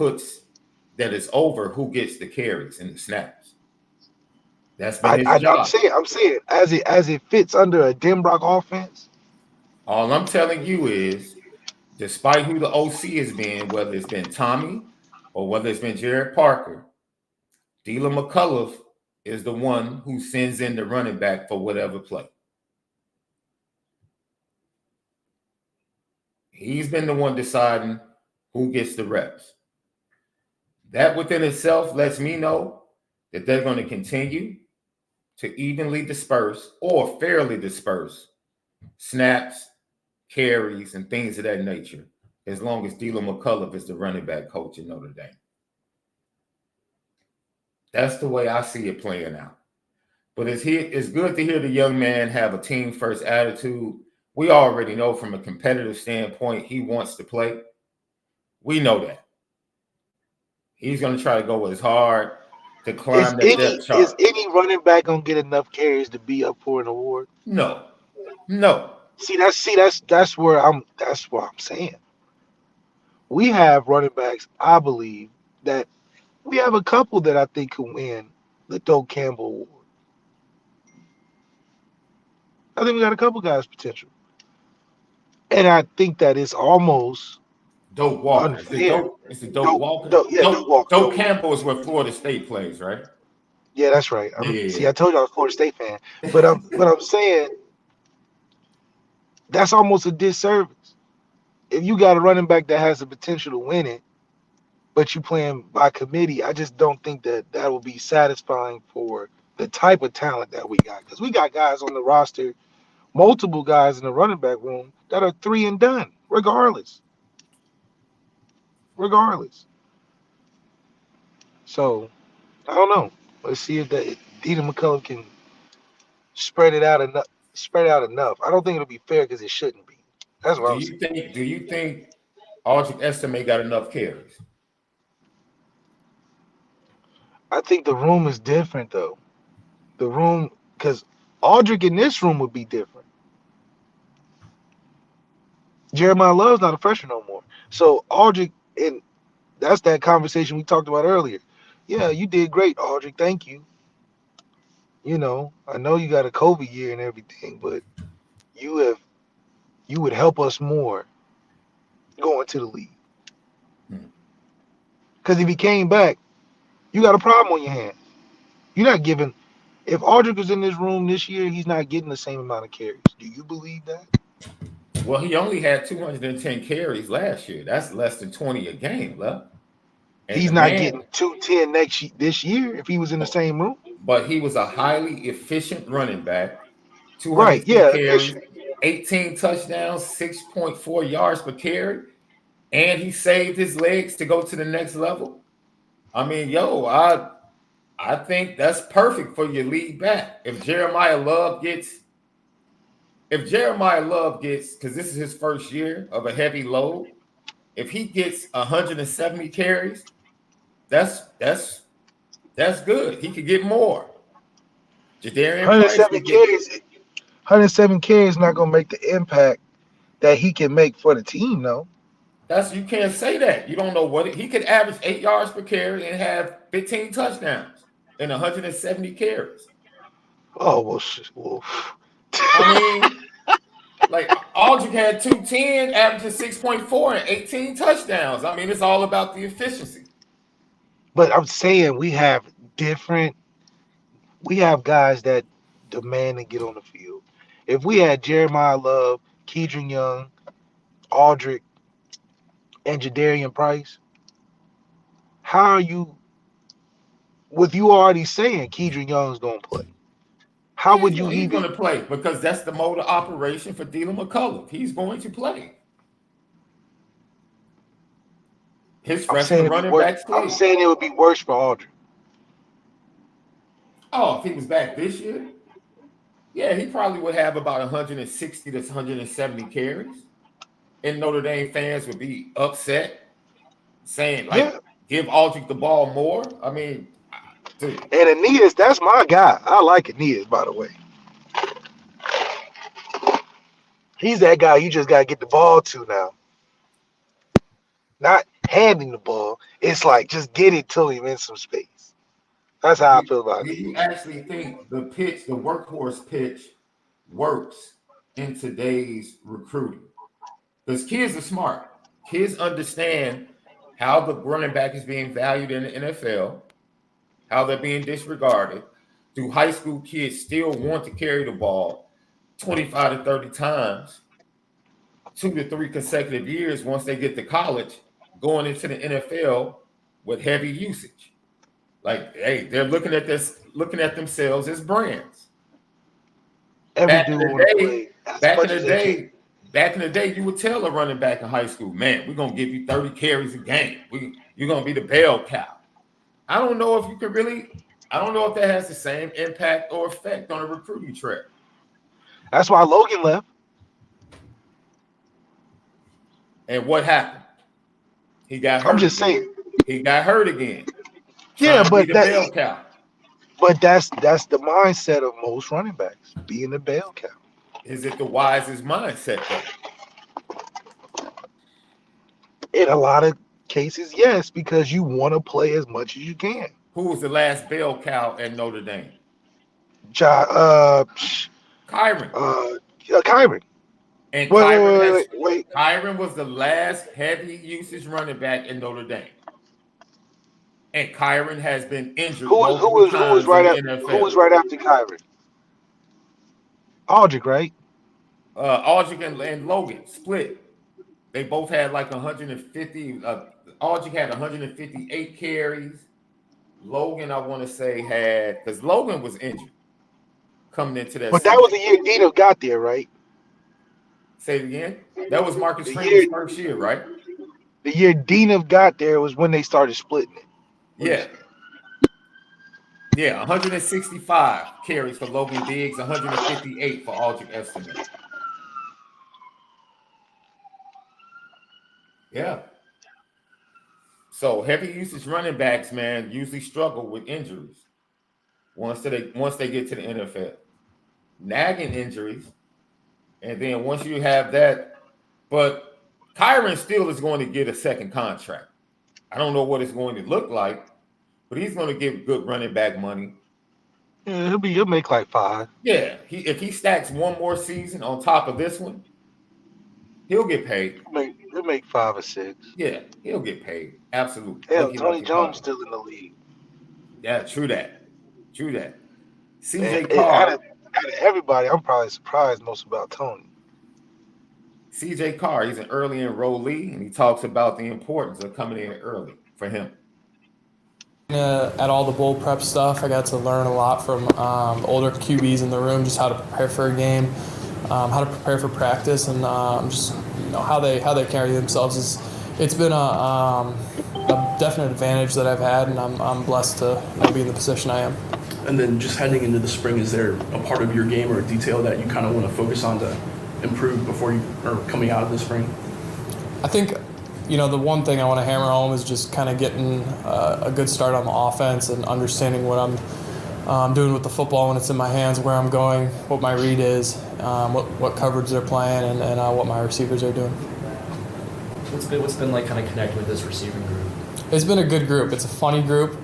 is over who gets the carries and the snaps. That's been his job. I'm saying, as it fits under a Denbrock offense. All I'm telling you is, despite who the OC has been, whether it's been Tommy or whether it's been Jared Parker, Dylan McCullough is the one who sends in the running back for whatever play. He's been the one deciding who gets the reps. That within itself lets me know that they're going to continue to evenly disperse or fairly disperse snaps, carries, and things of that nature, as long as Dylan McCullough is the running back coach in Notre Dame. That's the way I see it playing out. But it's good to hear the young man have a team-first attitude. We already know from a competitive standpoint he wants to play. We know that. He's going to try to go as hard to climb that depth chart. Is any running back gonna get enough carries to be up for an award? No. That's where I'm saying. We have running backs, I believe, that we have a couple that I think can win the Doak Campbell Award. I think we got a couple guys potential. And I think that it's almost Doak Walker. unfair. It's the Doak Walker. Doak Walker. Doak Campbell is where Florida State plays, right? Yeah, that's right. Yeah. See, I told you I was a Florida State fan. But I'm saying that's almost a disservice. If you got a running back that has the potential to win it, but you playing by committee, I just don't think that will be satisfying for the type of talent that we got. Because we got guys on the roster, multiple guys in the running back room that are 3 and done, regardless. So, I don't know. Let's see if Dean McCullough can spread it out enough. I don't think it'll be fair because it shouldn't be. That's what I'm saying. Do you think Aldrich Estime got enough carries? I think the room is different, though. The room, because Aldrich in this room would be different. Jeremiah Love's not a freshman no more. So Aldrich, and that's that conversation we talked about earlier. Yeah, you did great, Aldrich. Thank you. I know you got a COVID year and everything, but you would help us more going to the league. Because if he came back, you got a problem on your hands. You're not giving. If Aldridge was in this room this year, he's not getting the same amount of carries. Do you believe that? Well, he only had 210 carries last year. That's less than 20 a game, left. And He's the not man, getting 210 this year if he was in the same room. but he was a highly efficient running back. Right, 210 yeah, carries, efficient. 18 touchdowns, 6.4 yards per carry, and he saved his legs to go to the next level. I mean, I think that's perfect for your lead back. If Jeremiah Love gets, because this is his first year of a heavy load, if he gets 170 carries, that's good. He could get more. Jadarian Price 107 could get. carries. 107 carries not gonna make the impact that he can make for the team, though. You can't say that. You don't know what he could average 8 yards per carry and have 15 touchdowns and 170 carries. Oh well. I mean, like Aldridge had 210, averaging 6.4 and 18 touchdowns. I mean, it's all about the efficiency. But I'm saying we have guys that demand to get on the field. If we had Jeremiah Love, Keedron Young, Aldridge, and Jadarian Price, how are you, with you already saying Keedron Young's going to play? How would you He's even? going to play because that's the mode of operation for Dylan McCullough. He's going to play. His freshman running backs play. I'm saying it would be worse for Aldridge. Oh, if he was back this year, yeah, he probably would have about 160 to 170 carries. And Notre Dame fans would be upset, saying, give Aldridge the ball more. I mean, dude. And Aeneas, that's my guy. I like Aeneas, by the way. He's that guy you just got to get the ball to now. Not handing the ball. It's like just get it to him in some space. That's how I feel about it. Do you actually think the workhorse pitch, works in today's recruiting? Because kids are smart. Kids understand how the running back is being valued in the NFL, how they're being disregarded. Do high school kids still want to carry the ball 25 to 30 times, 2 to 3 consecutive years once they get to college, going into the NFL with heavy usage? Like, hey, they're looking at themselves as brands. Back in the day, you would tell a running back in high school, man, we're gonna give you 30 carries a game. You're gonna be the bell cow. I don't know if that has the same impact or effect on a recruiting trail. That's why Logan left. And what happened? He got hurt. I'm just saying. He got hurt again. Yeah, but that's the mindset of most running backs, being the bell cow. Is it the wisest mindset though? In a lot of cases, yes, because you want to play as much as you can. Who was the last bell cow at Notre Dame? Kyron. Kyron. And Kyron was the last heavy usage running back in Notre Dame. And Kyron has been injured. Who was right after Kyron? Aldridge, right? Aldridge and Logan split. They both had like 150. Aldridge had 158 carries. Logan, I want to say, had, because Logan was injured coming into that. But that was the year Dino got there, right? Say it again. That was Marcus Freeman's first year, right? The year Dino got there was when they started splitting it. Yeah, 165 carries for Logan Diggs, 158 for Aldridge Estimate. Yeah. So heavy usage running backs, man, usually struggle with injuries once they get to the NFL. Nagging injuries, and then once you have that, but Kyron still is going to get a second contract. I don't know what it's going to look like, but he's going to get good running back money. Yeah, he'll make like 5. Yeah, if he stacks one more season on top of this one, he'll get paid. He'll make 5 or 6. Yeah, he'll get paid. Absolutely. Hell, Like he like Tony to Jones call. still in the league. Yeah, true that. True that. And CJ out of Carr. everybody, I'm probably surprised most about Tony. CJ Carr, he's an early enrollee, and he talks about the importance of coming in early for him. At all the bowl prep stuff, I got to learn a lot from older QBs in the room, just how to prepare for a game, how to prepare for practice, and just how they carry themselves. It's been a definite advantage that I've had, and I'm blessed to be in the position I am. And then just heading into the spring, is there a part of your game or a detail that you kind of want to focus on to improve before you are coming out of the spring? I think, the one thing I want to hammer home is just kind of getting a good start on the offense and understanding what I'm doing with the football when it's in my hands, where I'm going, what my read is, what coverage they're playing, and what my receivers are doing. What's been like kind of connecting with this receiving group? It's been a good group. It's a funny group.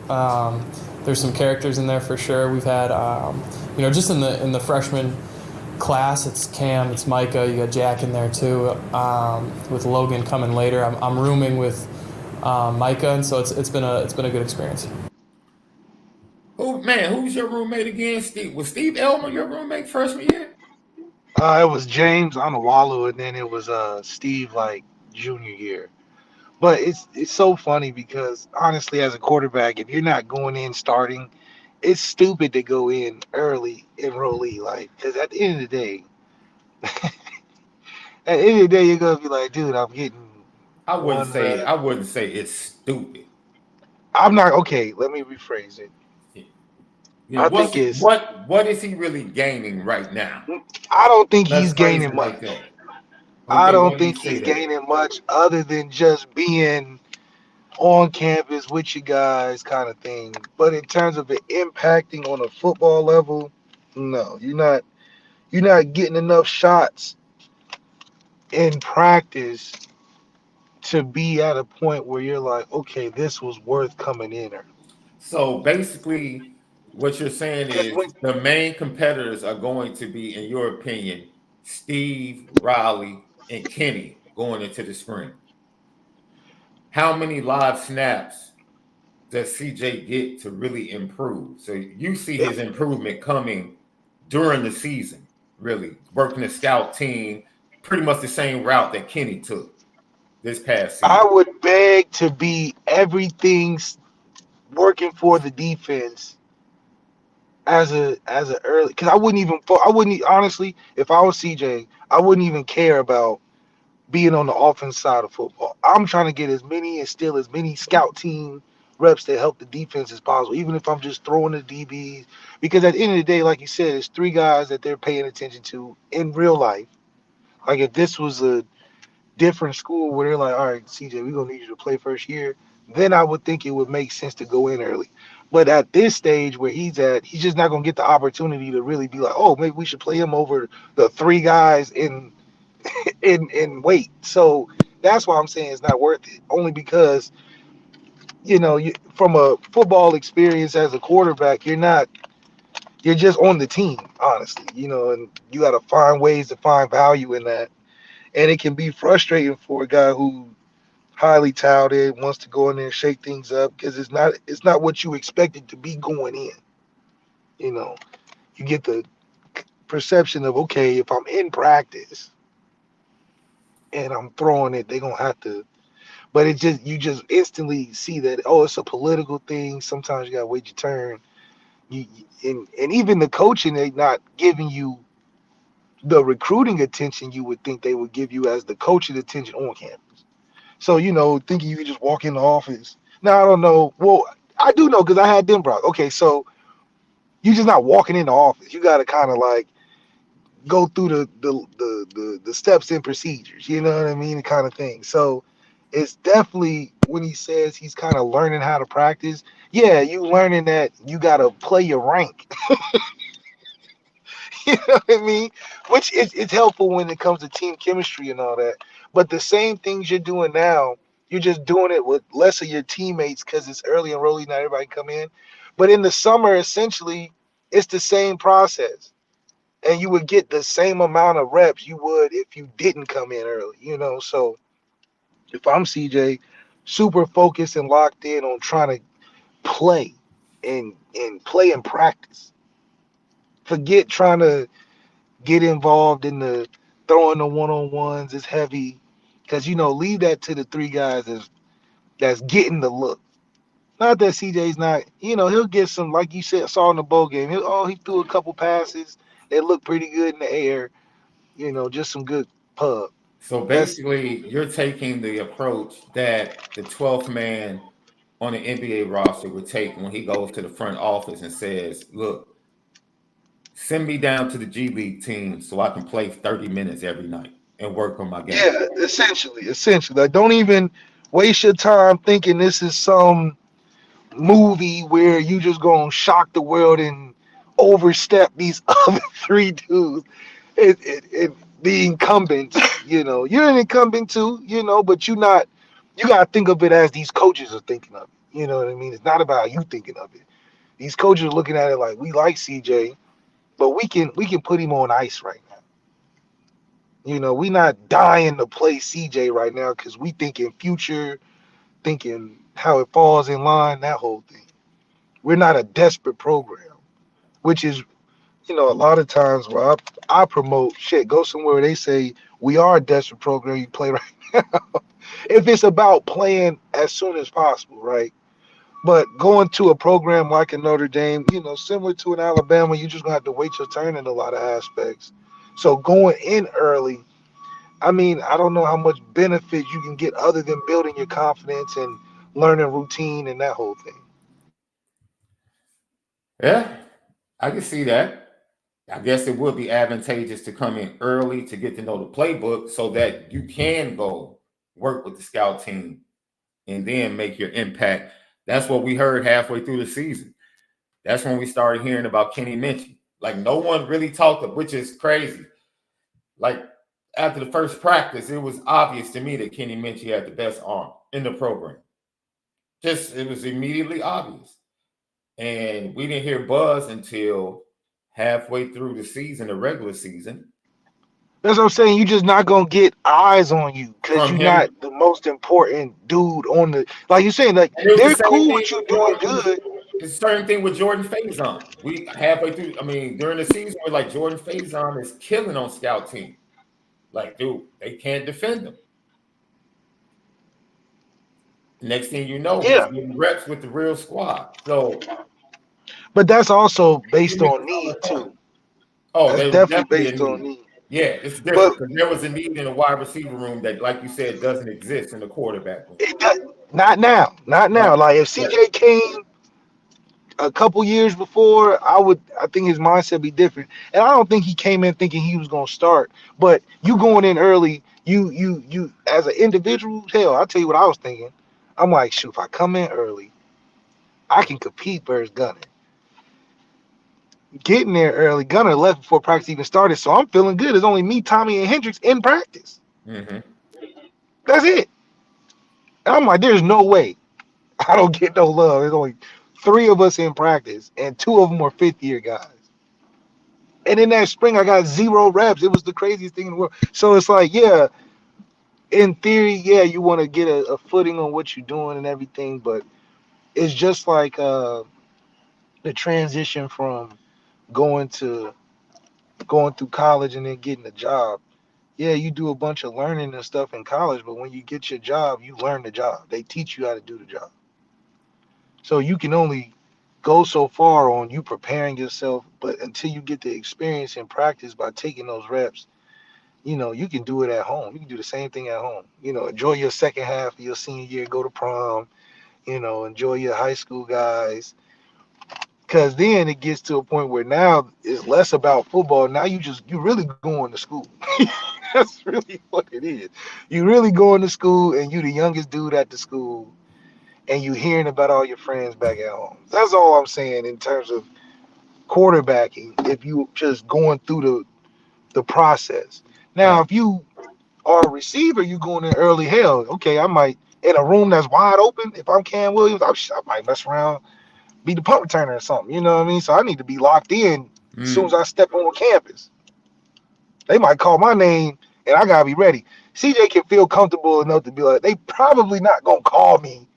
There's some characters in there for sure. We've had, just in the freshman class, it's Cam, it's Micah, you got Jack in there too. With Logan coming later, I'm rooming with Micah, and so it's been a good experience. Who's your roommate again? Steve? Was Steve Elmer your roommate freshman year? It was James Onawalu, and then it was Steve like junior year. But it's so funny because honestly, as a quarterback, if you're not going in starting, it's stupid to go in early enrollee, because at the end of the day, you're gonna be like, dude, I'm getting. I wouldn't say it's stupid. I'm not okay. Let me rephrase it. I think it's what is he really gaining right now? I don't think he's gaining much. Like that. Okay, I don't think he's gaining much other than just being on campus with you guys kind of thing. But in terms of it impacting on a football level, no, you're not getting enough shots in practice to be at a point where you're like, okay, this was worth coming in. So basically what you're saying is the main competitors are going to be, in your opinion, Steve, Riley, and Kenny going into the spring. How many live snaps does CJ get to really improve? So you see his improvement coming during the season, really working the scout team, pretty much the same route that Kenny took this past season. I would beg to be everything's working for the defense as a early, because I wouldn't honestly, if I was CJ, I wouldn't even care about being on the offense side of football. I'm trying to get as many scout team reps to help the defense as possible, even if I'm just throwing the DBs. Because at the end of the day, like you said, it's 3 guys that they're paying attention to in real life. Like if this was a different school where they're like, all right, CJ, we're going to need you to play first year, then I would think it would make sense to go in early. But at this stage where he's at, he's just not going to get the opportunity to really be like, oh, maybe we should play him over the 3 guys in weight. So that's why I'm saying it's not worth it. Only because, from a football experience as a quarterback, you're just on the team, honestly, and you got to find ways to find value in that. And it can be frustrating for a guy who highly touted, wants to go in there and shake things up, because it's not what you expected to be going in. You get the perception of, okay, if I'm in practice and I'm throwing it, they're gonna have to. But you just instantly see that, oh, it's a political thing. Sometimes you gotta wait your turn. And even the coaching, they not giving you the recruiting attention you would think they would give you as the coaching attention on campus. So, thinking you could just walk in the office. Now, I don't know. Well, I do know because I had them brought. Okay, so you're just not walking in the office. You got to kind of like go through the steps and procedures, you know what I mean? Kind of thing. So it's definitely, when he says he's kind of learning how to practice, yeah, you learning that you got to play your rank. You know what I mean? Which it's helpful when it comes to team chemistry and all that. But the same things you're doing now, you're just doing it with less of your teammates because it's early enrollee, not everybody come in. But in the summer, essentially, it's the same process. And you would get the same amount of reps you would if you didn't come in early, So if I'm CJ, super focused and locked in on trying to play and play and practice. Forget trying to get involved in the throwing the one-on-ones is heavy, because leave that to the three guys that's getting the look. Not that CJ's not, he'll get some, like you said, saw in the bowl game. He threw a couple passes that looked pretty good in the air. Just some good pub. So basically, you're taking the approach that the 12th man on the NBA roster would take when he goes to the front office and says, look, send me down to the G League team so I can play 30 minutes every night and work on my game. Yeah, essentially. Like, don't even waste your time thinking this is some movie where you just gonna shock the world and overstep these other three dudes. The incumbent, you're an incumbent too, but you gotta think of it as these coaches are thinking of it. You know what I mean? It's not about you thinking of it. These coaches are looking at it like, we like CJ, but we can put him on ice right now. We not dying to play CJ right now because we thinking future, thinking how it falls in line, that whole thing. We're not a desperate program, which is, a lot of times where I promote shit, go somewhere where they say we are a desperate program, you play right now. If it's about playing as soon as possible, right? But going to a program like a Notre Dame, similar to an Alabama, you just gonna have to wait your turn in a lot of aspects. So going in early, I don't know how much benefit you can get other than building your confidence and learning routine and that whole thing. Yeah, I can see that. I guess it would be advantageous to come in early to get to know the playbook so that you can go work with the scout team and then make your impact. That's what we heard halfway through the season. That's when we started hearing about Kenny Minchey. Like, no one really talked, which is crazy. Like, after the first practice, it was obvious to me that Kenny Minchey had the best arm in the program. It was immediately obvious. And we didn't hear buzz until halfway through the season, the regular season. That's what I'm saying. You're just not going to get eyes on you because you're not the most important dude on the, like you're saying, like, they're cool with you doing good. It's the same thing with Jordan Faison. We halfway through, during the season, we're like, Jordan Faison is killing on scout team. Like, dude, they can't defend him. Next thing you know, he's getting reps with the real squad. So, but that's also based on need too. Oh, that's definitely based on need. Yeah, it's different because there was a need in the wide receiver room that, like you said, doesn't exist in the quarterback room. Not now. Like, if CJ came a couple years before, I think his mindset would be different. And I don't think he came in thinking he was going to start. But you going in early, you as an individual, hell, I'll tell you what I was thinking. I'm like, shoot, if I come in early, I can compete versus Gunner. Getting there early, Gunner left before practice even started, so I'm feeling good. It's only me, Tommy, and Hendricks in practice. Mm-hmm. That's it. And I'm like, there's no way I don't get no love. There's only 3 of us in practice, and 2 of them were 5th-year guys. And in that spring, I got 0 reps. It was the craziest thing in the world. So it's like, yeah, in theory, yeah, you want to get a footing on what you're doing and everything, but it's just like the transition from going through college and then getting a job. Yeah, you do a bunch of learning and stuff in college, but when you get your job, you learn the job. They teach you how to do the job. So you can only go so far on you preparing yourself, but until you get the experience and practice by taking those reps, you can do it at home. You can do the same thing at home. Enjoy your second half of your senior year, go to prom, enjoy your high school guys. Because then it gets to a point where now it's less about football. Now you really going to school. That's really what it is. You really going to school and you the youngest dude at the school and you hearing about all your friends back at home. That's all I'm saying in terms of quarterbacking, if you just going through the process. Now, if you are a receiver, you going in early, hell, okay, I might, in a room that's wide open, if I'm Cam Williams, I might mess around, be the punt returner or something, you know what I mean? So I need to be locked in as soon as I step on campus. They might call my name, and I got to be ready. CJ can feel comfortable enough to be like, they probably not gonna call me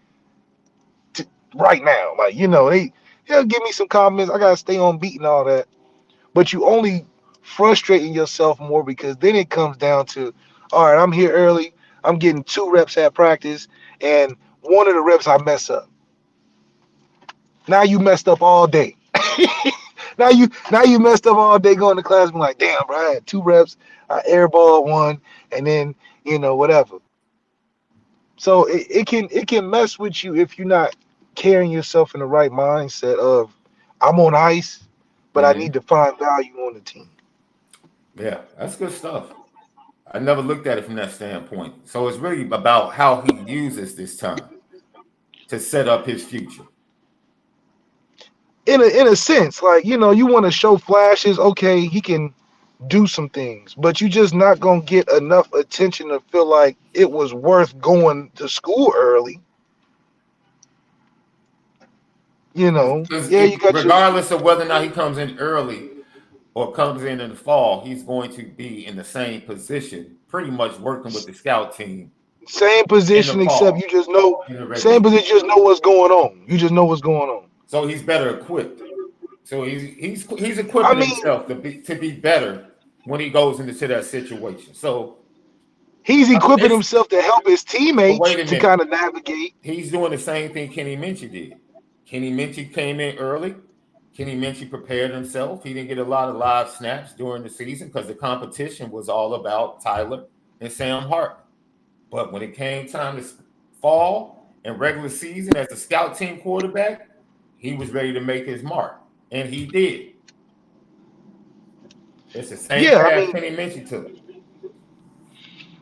right now. Like, he'll give me some comments. I gotta stay on beat and all that. But you only frustrating yourself more because then it comes down to, all right, I'm here early. I'm getting 2 reps at practice, and one of the reps I mess up. Now you messed up all day. now you messed up all day going to class. I'm like, damn, bro, I had 2 reps. I airballed one, and then whatever. So it can mess with you if you're not carrying yourself in the right mindset of, I'm on ice, but I need to find value on the team. Yeah, that's good stuff. I never looked at it from that standpoint. So it's really about how he uses this time to set up his future. In a sense, like, you want to show flashes. Okay, he can do some things, but you just not gonna get enough attention to feel like it was worth going to school early. You got regardless of whether or not he comes in early or comes in the fall, he's going to be in the same position, pretty much working with the scout team. Same position, except you just know. Same position, you just know what's going on. You just know what's going on. So he's better equipped. So he's equipping himself to be better when he goes into that situation. So he's equipping himself to help his teammates to kind of navigate. He's doing the same thing Kenny Minchie did. Kenny Minchie came in early. Kenny Minchie prepared himself. He didn't get a lot of live snaps during the season because the competition was all about Tyler and Sam Hart. But when it came time to fall and regular season as a scout team quarterback, he was ready to make his mark, and he did. It's the same path Kenny Minchie took.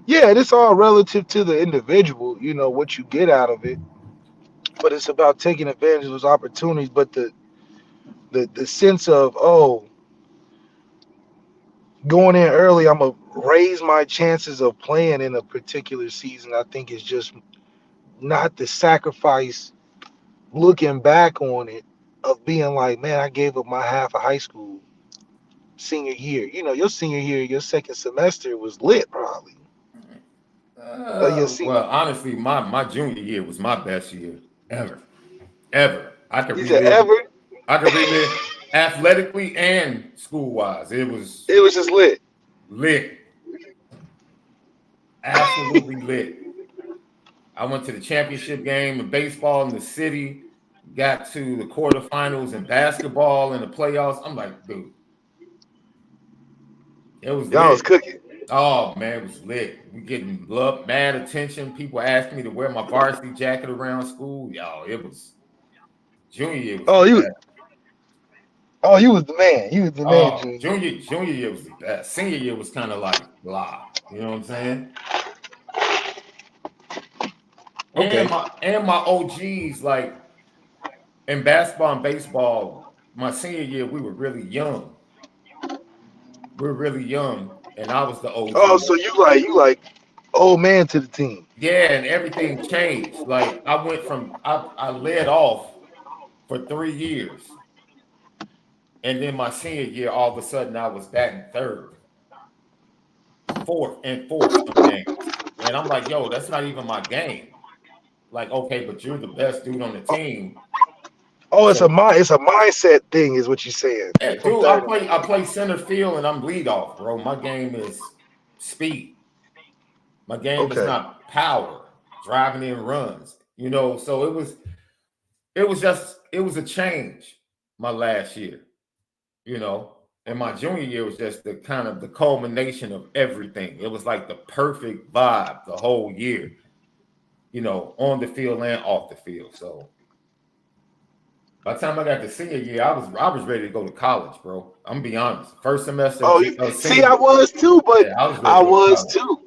Yeah, it's all relative to the individual, what you get out of it. But it's about taking advantage of those opportunities. But the sense of, going in early, I'm going to raise my chances of playing in a particular season, I think is just not the sacrifice, looking back on it, of being like, man, I gave up my half of high school senior year. Your senior year, your second semester was lit probably. Well, honestly, my junior year was my best year ever. I could relive athletically and school-wise. It was just lit. Absolutely lit. I went to the championship game of baseball in the city, got to the quarterfinals in basketball in the playoffs. I'm like, dude, it was y'all was cooking. Oh man, it was lit. We getting mad attention. People asking me to wear my varsity jacket around school. Yo, it was junior year. You was the man. You was the man. Junior year was the best. Senior year was kind of like blah. You know what I'm saying? Okay. And my OGs, like in basketball and baseball, my senior year we were really young. And I was the OG. Oh, so you like old man to the team. Yeah, and everything changed. Like I went from I led off for 3 years. And then my senior year, all of a sudden I was batting third, fourth games. And I'm like, yo, that's not even my game. Like, okay, but you're the best dude on the team. Oh, it's a mindset thing, is what you're saying. Yeah, dude, I play center field and I'm leadoff, bro. My game is speed. My game is not power, driving in runs. So it was a change my last year. And my junior year was just the kind of the culmination of everything. It was like the perfect vibe the whole year, on the field and off the field. So by the time I got to senior year, I was ready to go to college, bro. I'm gonna be honest. First semester. I was too, but I was too.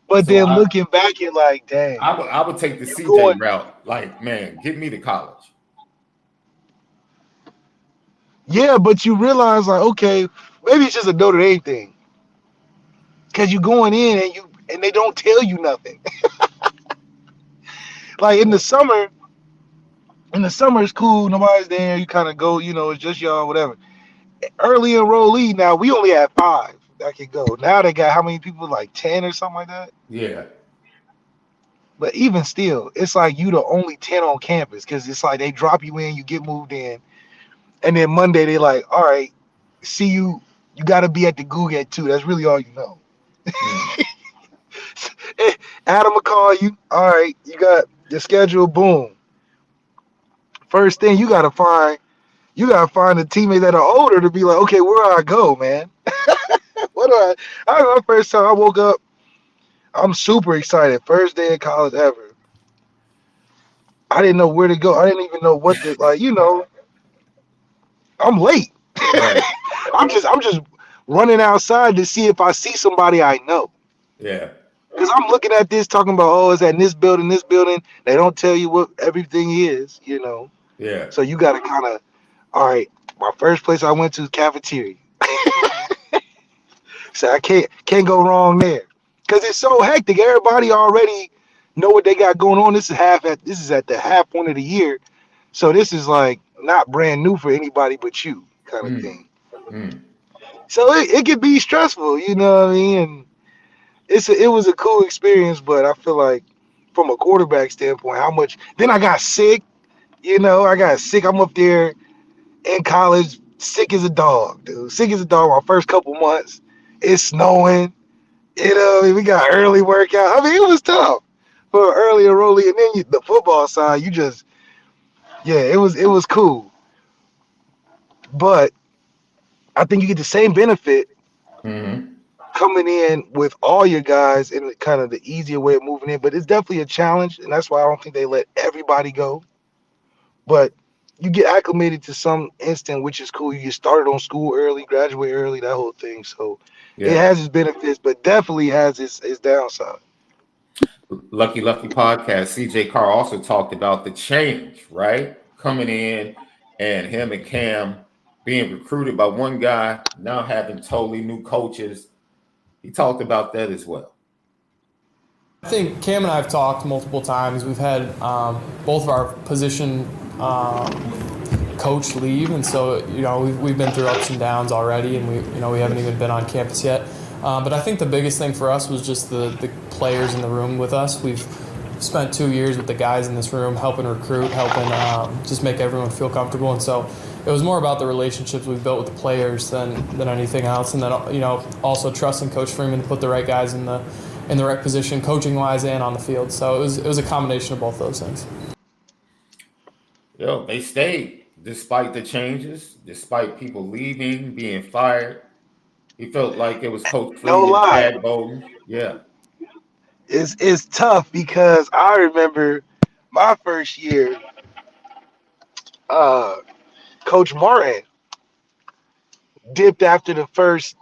But so then looking back, you're like, dang. I would take the CJ route. Like, man, get me to college. Yeah, but you realize, like, okay, maybe it's just a Notre Dame thing, because you're going in and they don't tell you nothing. Like in the summer it's cool, nobody's there. You kind of go, it's just y'all, whatever. Early enrollee, now we only had 5. that could go. Now they got how many people? Like 10 or something like that. Yeah. But even still, it's like you the only 10 on campus because it's like they drop you in, you get moved in, and then Monday they like, all right, see you. You got to be at the Goog at 2. That's really all you know. Mm. Adam will call you. All right, you got your schedule. Boom. First thing you gotta find the teammates that are older to be like, okay, where do I go, man? What do I remember the first time I woke up. I'm super excited. First day of college ever. I didn't know where to go. I didn't even know what to like. I'm late. Right. I'm just running outside to see if I see somebody I know. Yeah. Because I'm looking at this, talking about, oh, it's at this building, this building. They don't tell you what everything is, Yeah. So you got to kind of, all right, my first place I went to is cafeteria. So I can't go wrong there. Because it's so hectic. Everybody already know what they got going on. This is at the half point of the year. So this is like not brand new for anybody but you kind of Mm. thing. Mm. So it could be stressful, you know what I mean? And it was a cool experience, but I feel like from a quarterback standpoint, how much then I got sick, I got sick. I'm up there in college, sick as a dog, dude. Sick as a dog my first couple months. It's snowing, we got early workout. I mean, it was tough for early enrollee, and then the football side, it was cool. But I think you get the same benefit Mm-hmm. coming in with all your guys in kind of the easier way of moving in, but it's definitely a challenge, and that's why I don't think they let everybody go. But you get acclimated to some instant, which is cool. You get started on school early, graduate early, that whole thing. So it Yeah. has its benefits, but definitely has its downside. Lucky Lefty podcast. CJ Carr also talked about the change, right? Coming in and him and Cam being recruited by one guy, now having totally new coaches. He talked about that as well. I think Cam and I have talked multiple times. We've had both of our position coach leave, and so we've been through ups and downs already, and we haven't even been on campus yet. But I think the biggest thing for us was just the players in the room with us. We've spent 2 years with the guys in this room, helping recruit, helping just make everyone feel comfortable, and so it was more about the relationships we've built with the players than anything else, and then also trusting Coach Freeman to put the right guys in the right position, coaching wise and on the field. So it was a combination of both those things. They stayed despite the changes, despite people leaving, being fired. He felt like it was Coach No Freeman, lie, Chad Bowden. Yeah. it's tough because I remember my first year, uh, Coach Martin dipped after the first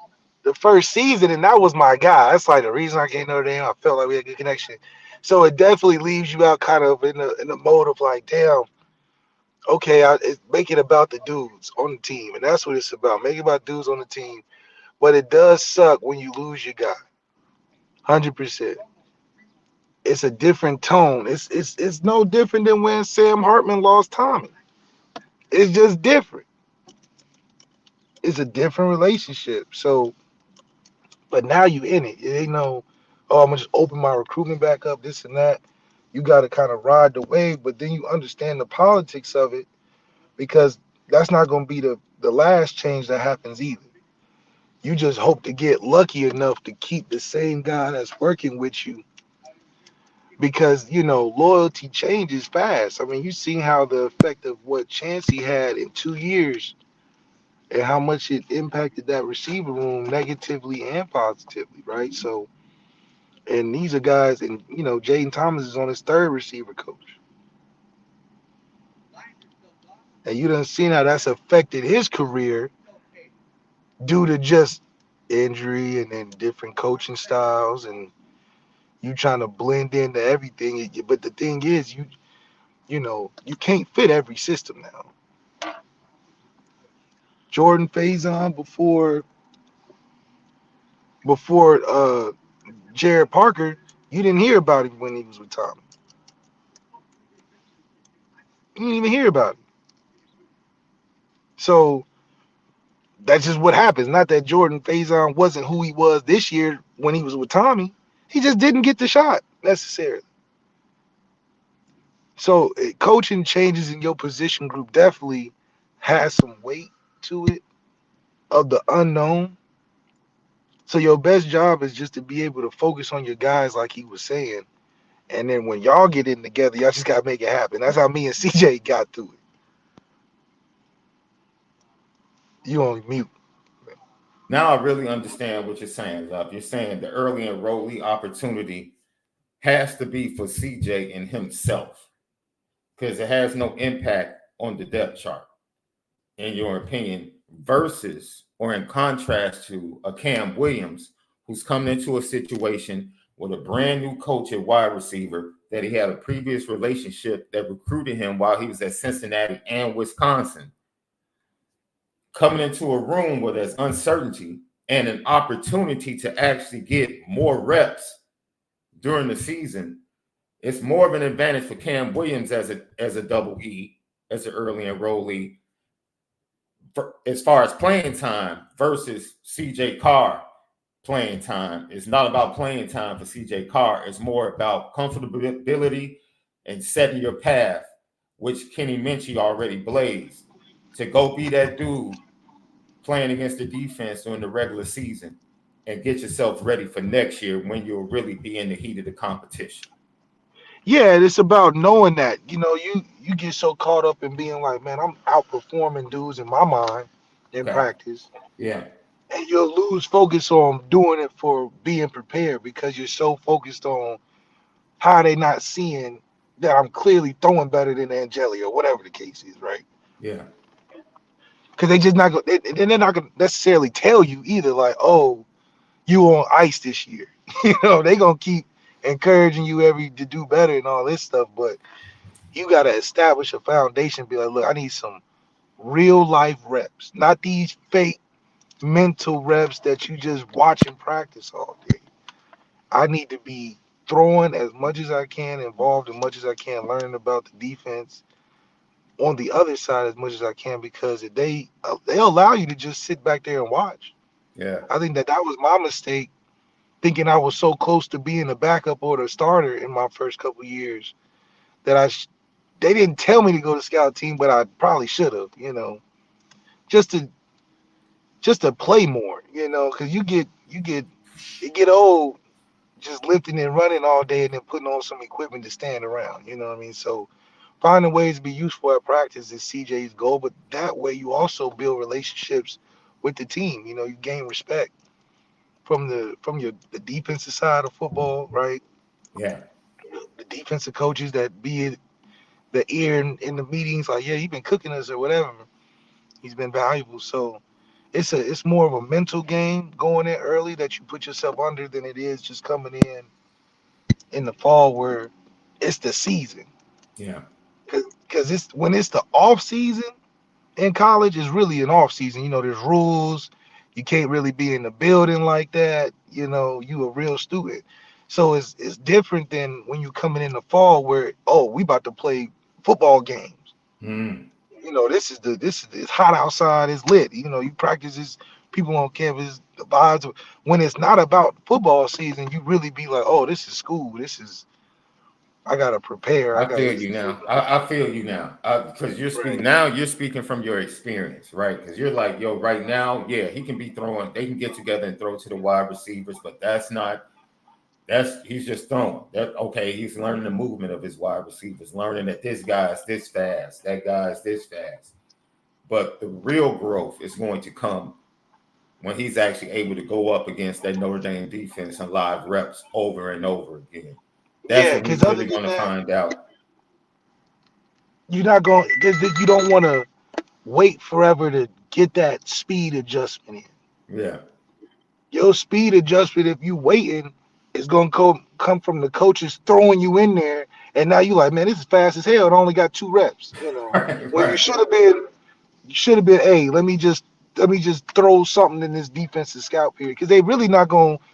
season, and that was my guy. That's like the reason I came to Notre Dame. I felt like we had a good connection. So it definitely leaves you out kind of in the mode of like, damn, okay, make it about the dudes on the team, and that's what it's about. Make it about dudes on the team. But it does suck when you lose your guy. 100%. It's a different tone. It's no different than when Sam Hartman lost Tommy. It's just different. It's a different relationship. So, but now you in it. It ain't no, oh, I'm gonna just open my recruitment back up, this and that. You got to kind of ride the wave, but then you understand the politics of it because that's not going to be the last change that happens either. You just hope to get lucky enough to keep the same guy that's working with you because, loyalty changes fast. I mean, you seen how the effect of what Chancey had in 2 years and how much it impacted that receiver room negatively and positively, right? So, and these are guys, and, Jaden Thomas is on his third receiver coach. And you done seen how that's affected his career due to just injury and then different coaching styles and you trying to blend into everything. But the thing is, you can't fit every system now. Jordan Faison before Jared Parker, you didn't hear about him when he was with Tommy. You didn't even hear about him. So That's just what happens. Not that Jordan Faison wasn't who he was this year when he was with Tommy. He just didn't get the shot necessarily. So coaching changes in your position group definitely has some weight to it of the unknown. So your best job is just to be able to focus on your guys, like he was saying. And then when y'all get in together, y'all just gotta make it happen. That's how me and CJ got through it. You on mute. Now I really understand what you're saying, Love. You're saying the early enrollee opportunity has to be for CJ and himself because it has no impact on the depth chart, in your opinion, versus or in contrast to a Cam Williams who's coming into a situation with a brand new coach at wide receiver that he had a previous relationship that recruited him while he was at Cincinnati and Wisconsin. Coming into a room where there's uncertainty and an opportunity to actually get more reps during the season, it's more of an advantage for Cam Williams as a double E, as an early enrollee, as far as playing time versus CJ Carr playing time. It's not about playing time for CJ Carr. It's more about comfortability and setting your path, which Kenny Minchie already blazed, to go be that dude playing against the defense during the regular season and get yourself ready for next year when you'll really be in the heat of the competition. Yeah, it's about knowing that. You get so caught up in being like, man, I'm outperforming dudes in my mind in practice. Yeah. And you'll lose focus on doing it for being prepared because you're so focused on how they not seeing that I'm clearly throwing better than Angeli or whatever the case is, right? Yeah. Because they just not going, they're not going to necessarily tell you either, like, oh, you on ice this year. They gonna keep encouraging you to do better and all this stuff, but you gotta establish a foundation. Be like, look, I need some real life reps, not these fake mental reps that you just watch and practice all day. I need to be throwing as much as I can, involved as much as I can, learning about the defense on the other side as much as I can, because if they allow you to just sit back there and watch. Yeah. I think that was my mistake, thinking I was so close to being the backup or the starter in my first couple of years that they didn't tell me to go to scout team, but I probably should have, just to play more, because you get old just lifting and running all day and then putting on some equipment to stand around, you know what I mean? So finding ways to be useful at practice is CJ's goal, but that way you also build relationships with the team. You gain respect from the defensive side of football, right? Yeah. The defensive coaches that be the ear in the meetings, like, yeah, he's been cooking us or whatever. He's been valuable. So it's more of a mental game going in early that you put yourself under than it is just coming in the fall where it's the season. Yeah. Because when it's the off season in college, it's really an off season. There's rules. You can't really be in the building like that. You a real student. So it's different than when you coming in the fall where, oh, we about to play football games. This is it's hot outside, it's lit. You practice this, people on campus, the vibes. When it's not about football season, you really be like, oh, this is school. I gotta prepare. I feel you now. I feel you now. Because you're speaking from your experience, right? Because you're like, yo, right now, yeah, he can be throwing, they can get together and throw to the wide receivers, but he's just throwing. He's learning the movement of his wide receivers, learning that this guy is this fast, that guy is this fast. But the real growth is going to come when he's actually able to go up against that Notre Dame defense and live reps over and over again. That's what we're really going to find out. You're not going, because you don't want to wait forever to get that speed adjustment in. Yeah. Your speed adjustment, if you waiting, is going to come from the coaches throwing you in there. And now you like, man, this is fast as hell. It only got 2 reps. When you should have been, hey, let me just throw something in this defensive scout period. Because they really not going to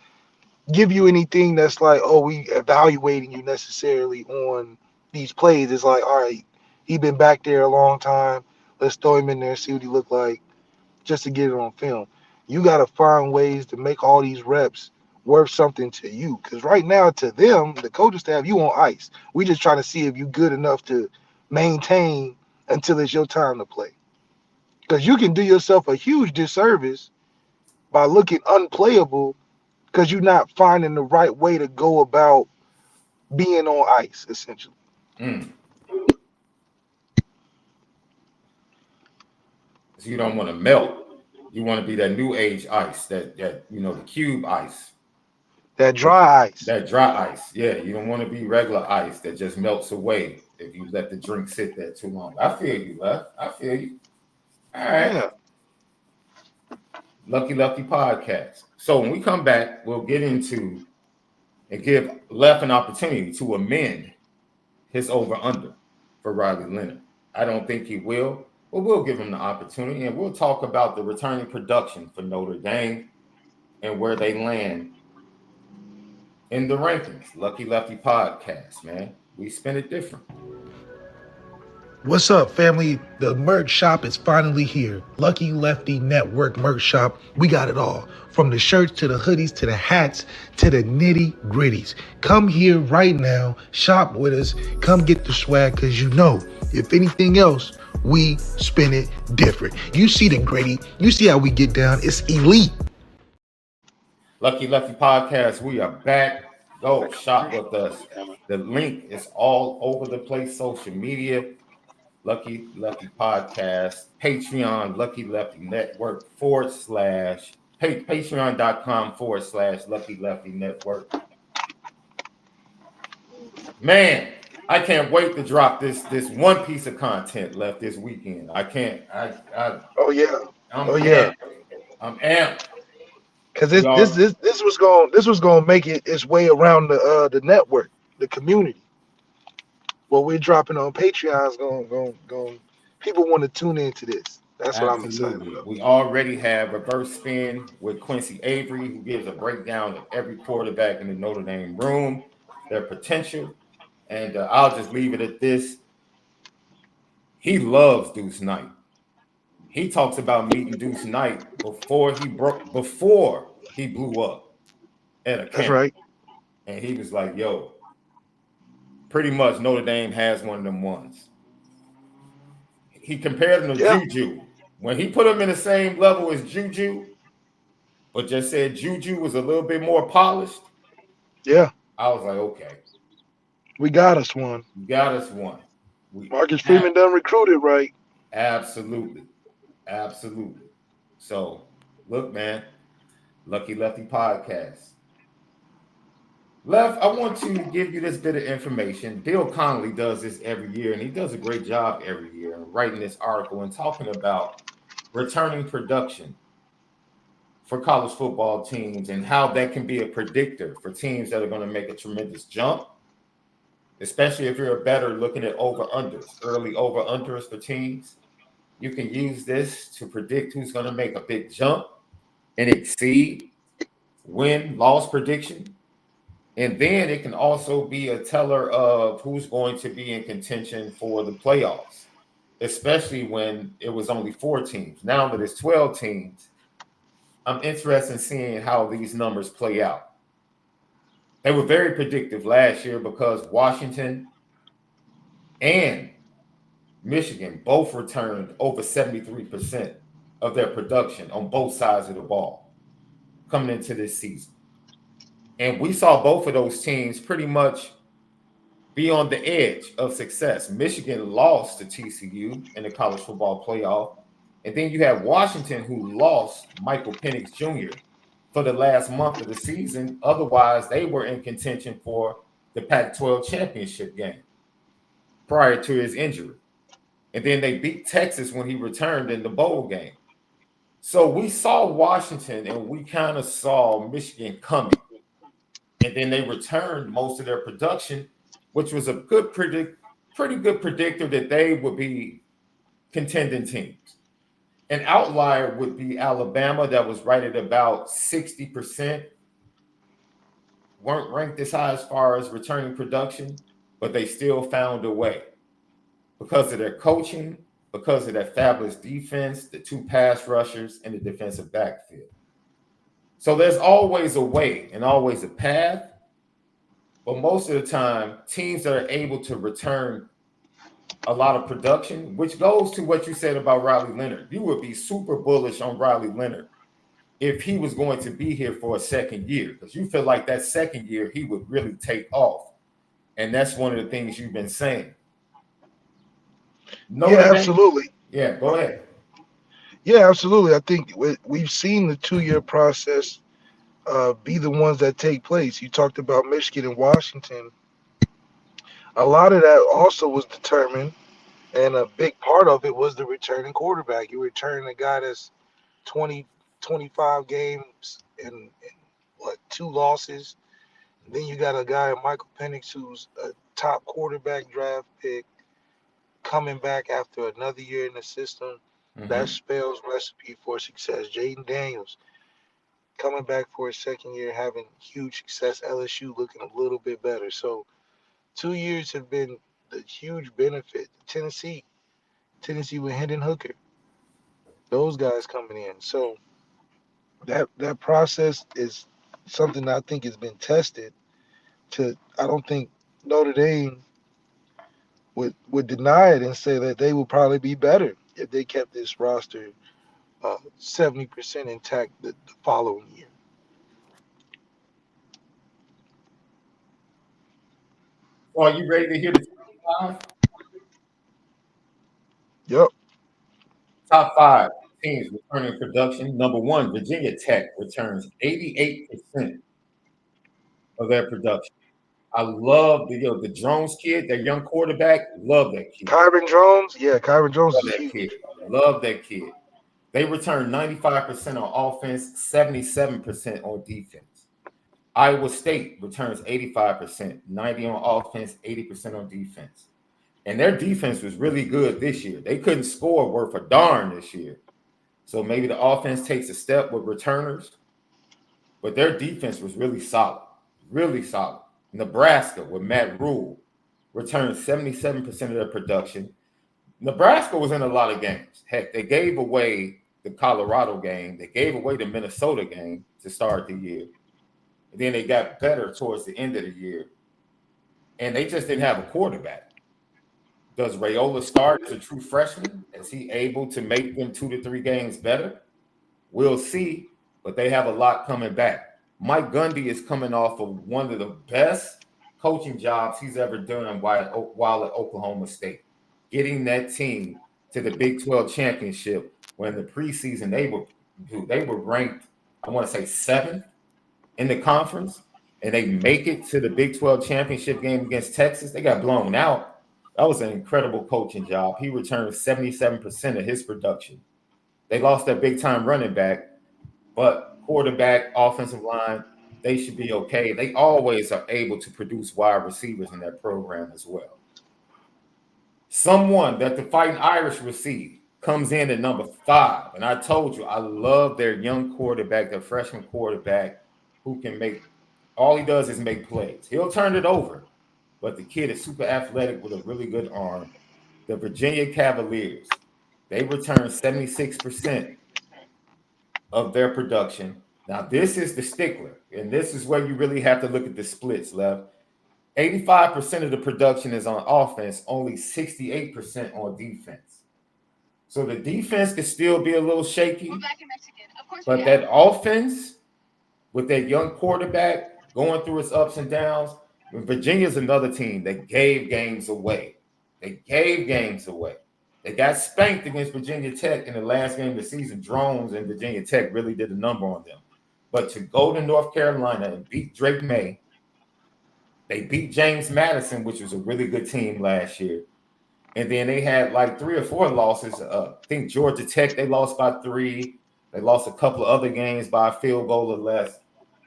give you anything that's like, oh, we evaluating you necessarily on these plays. It's like, all right, he been back there a long time. Let's throw him in there, see what he look like. just to get it on film. You got to find ways to make all these reps worth something to you. Because right now, to them, the coaching staff, you on ice. We just trying to see if you good enough to maintain until it's your time to play. Because you can do yourself a huge disservice by looking unplayable because you're not finding the right way to go about being on ice, essentially. So you don't want to melt. You want to be that new age ice, that the cube ice. That dry ice. That dry ice. Yeah, you don't want to be regular ice that just melts away if you let the drink sit there too long. I feel you, Left. I feel you. All right. Yeah. Lucky Lefty podcast. So when we come back, we'll get into and give Left an opportunity to amend his over-under for Riley Leonard. I don't think he will, but we'll give him the opportunity, and we'll talk about the returning production for Notre Dame and where they land in the rankings. Lucky Lefty podcast, man. We spin it different. What's up, family? The merch shop is finally here. Lucky Lefty Network merch shop. We got it all. From the shirts to the hoodies to the hats to the nitty gritties. Come here right now. Shop with us. Come get the swag because if anything else, we spin it different. You see the gritty. You see how we get down. It's elite. Lucky Lefty podcast. We are back. Go shop with us. The link is all over the place. Social media. Lucky Lefty podcast, Patreon, Lucky Lefty Network / patreon.com/Lucky Lefty Network. Man, I can't wait to drop this one piece of content left this weekend. I can't. Oh yeah. I'm amped. Because this was gonna make it its way around the network, the community. What we're dropping on Patreon is going. People want to tune into this. That's what I'm excited about. We already have Reverse Spin with Quincy Avery, who gives a breakdown of every quarterback in the Notre Dame room, their potential. And I'll just leave it at this. He loves Deuce Knight. He talks about meeting Deuce Knight before he blew up at a camp. That's right. And he was like, yo, pretty much Notre Dame has one of them ones. He compared him to Juju. When he put him in the same level as Juju, but just said Juju was a little bit more polished. Yeah. I was like, okay. We got us one. Marcus Freeman done recruited right. Absolutely. So, look, man, Lucky Lefty podcast. Left, I want to give you this bit of information. Bill Connolly does this every year, and he does a great job every year writing this article and talking about returning production for college football teams and how that can be a predictor for teams that are going to make a tremendous jump, especially if you're a bettor looking at over-unders, early over-unders for teams. You can use this to predict who's going to make a big jump and exceed win-loss prediction. And then it can also be a teller of who's going to be in contention for the playoffs, especially when it was only 4 teams. Now that it's 12 teams, I'm interested in seeing how these numbers play out. They were very predictive last year because Washington and Michigan both returned over 73% of their production on both sides of the ball coming into this season. And we saw both of those teams pretty much be on the edge of success. Michigan lost to TCU in the college football playoff. And then you have Washington, who lost Michael Penix Jr. for the last month of the season. Otherwise, they were in contention for the Pac-12 championship game prior to his injury. And then they beat Texas when he returned in the bowl game. So we saw Washington and we kind of saw Michigan coming. And then they returned most of their production, which was a pretty good predictor that they would be contending teams. An outlier would be Alabama, that was right at about 60%. Weren't ranked this high as far as returning production, but they still found a way because of their coaching because of that fabulous defense, the 2 pass rushers, and the defensive backfield. So there's always a way and always a path. But most of the time, teams that are able to return a lot of production, which goes to what you said about Riley Leonard. You would be super bullish on Riley Leonard if he was going to be here for a second year, because you feel like that second year he would really take off. And that's one of the things you've been saying. Yeah, absolutely. Yeah, go ahead. Yeah, absolutely. I think we've seen the 2-year process be the ones that take place. You talked about Michigan and Washington. A lot of that also was determined, and a big part of it was the returning quarterback. You return a guy that's 20, 25 games and what, 2 losses. Then you got a guy, Michael Penix, who's a top quarterback draft pick, coming back after another year in the system. That spells recipe for success. Jaden Daniels coming back for his second year, having huge success. LSU looking a little bit better. So 2 years have been the huge benefit. Tennessee with Hendon Hooker, those guys coming in. So that process is something that I think has been tested. I don't think Notre Dame would deny it and say that they would probably be better if they kept this roster 70% intact the following year. So are you ready to hear the top 5? Yep. Top 5 teams returning production. Number 1, Virginia Tech returns 88% of their production. I love the Jones kid, that young quarterback. Love that kid. Kyron Jones. Yeah, Kyron Jones Love is that huge. kid. Love that kid. They return 95% on offense, 77% on defense. Iowa State returns 85%, 90 on offense, 80% on defense. And their defense was really good this year. They couldn't score worth a darn this year. So maybe the offense takes a step with returners, but their defense was really solid, really solid. Nebraska with Matt Rule returned 77% of their production. Nebraska was in a lot of games. Heck, they gave away the Colorado game. They gave away the Minnesota game to start the year. And then they got better towards the end of the year. And they just didn't have a quarterback. Does Raiola start as a true freshman? Is he able to make them 2 to 3 games better? We'll see, but they have a lot coming back. Mike Gundy is coming off of one of the best coaching jobs he's ever done while at Oklahoma State, getting that team to the Big 12 championship when in the preseason they were ranked, I want to say 7th in the conference, and they make it to the Big 12 championship game against Texas. They got blown out. That was an incredible coaching job. He returned 77% of his production. They lost their big-time running back, but quarterback, offensive line, they should be okay. They always are able to produce wide receivers in that program as well. Someone that the Fighting Irish received comes in at number 5. And I told you, I love their young quarterback, their freshman quarterback, who can all he does is make plays. He'll turn it over, but the kid is super athletic with a really good arm. The Virginia Cavaliers, they return 76% of their production. Now, this is the stickler, and this is where you really have to look at the splits, Lev. 85% of the production is on offense, only 68% on defense. So the defense could still be a little shaky, but that offense with that young quarterback going through its ups and downs, Virginia's another team that gave games away. They gave games away. They got spanked against Virginia Tech in the last game of the season. Drones and Virginia Tech really did a number on them. But to go to North Carolina and beat Drake May, they beat James Madison, which was a really good team last year. And then they had like 3 or 4 losses. I think Georgia Tech, they lost by 3. They lost a couple of other games by a field goal or less.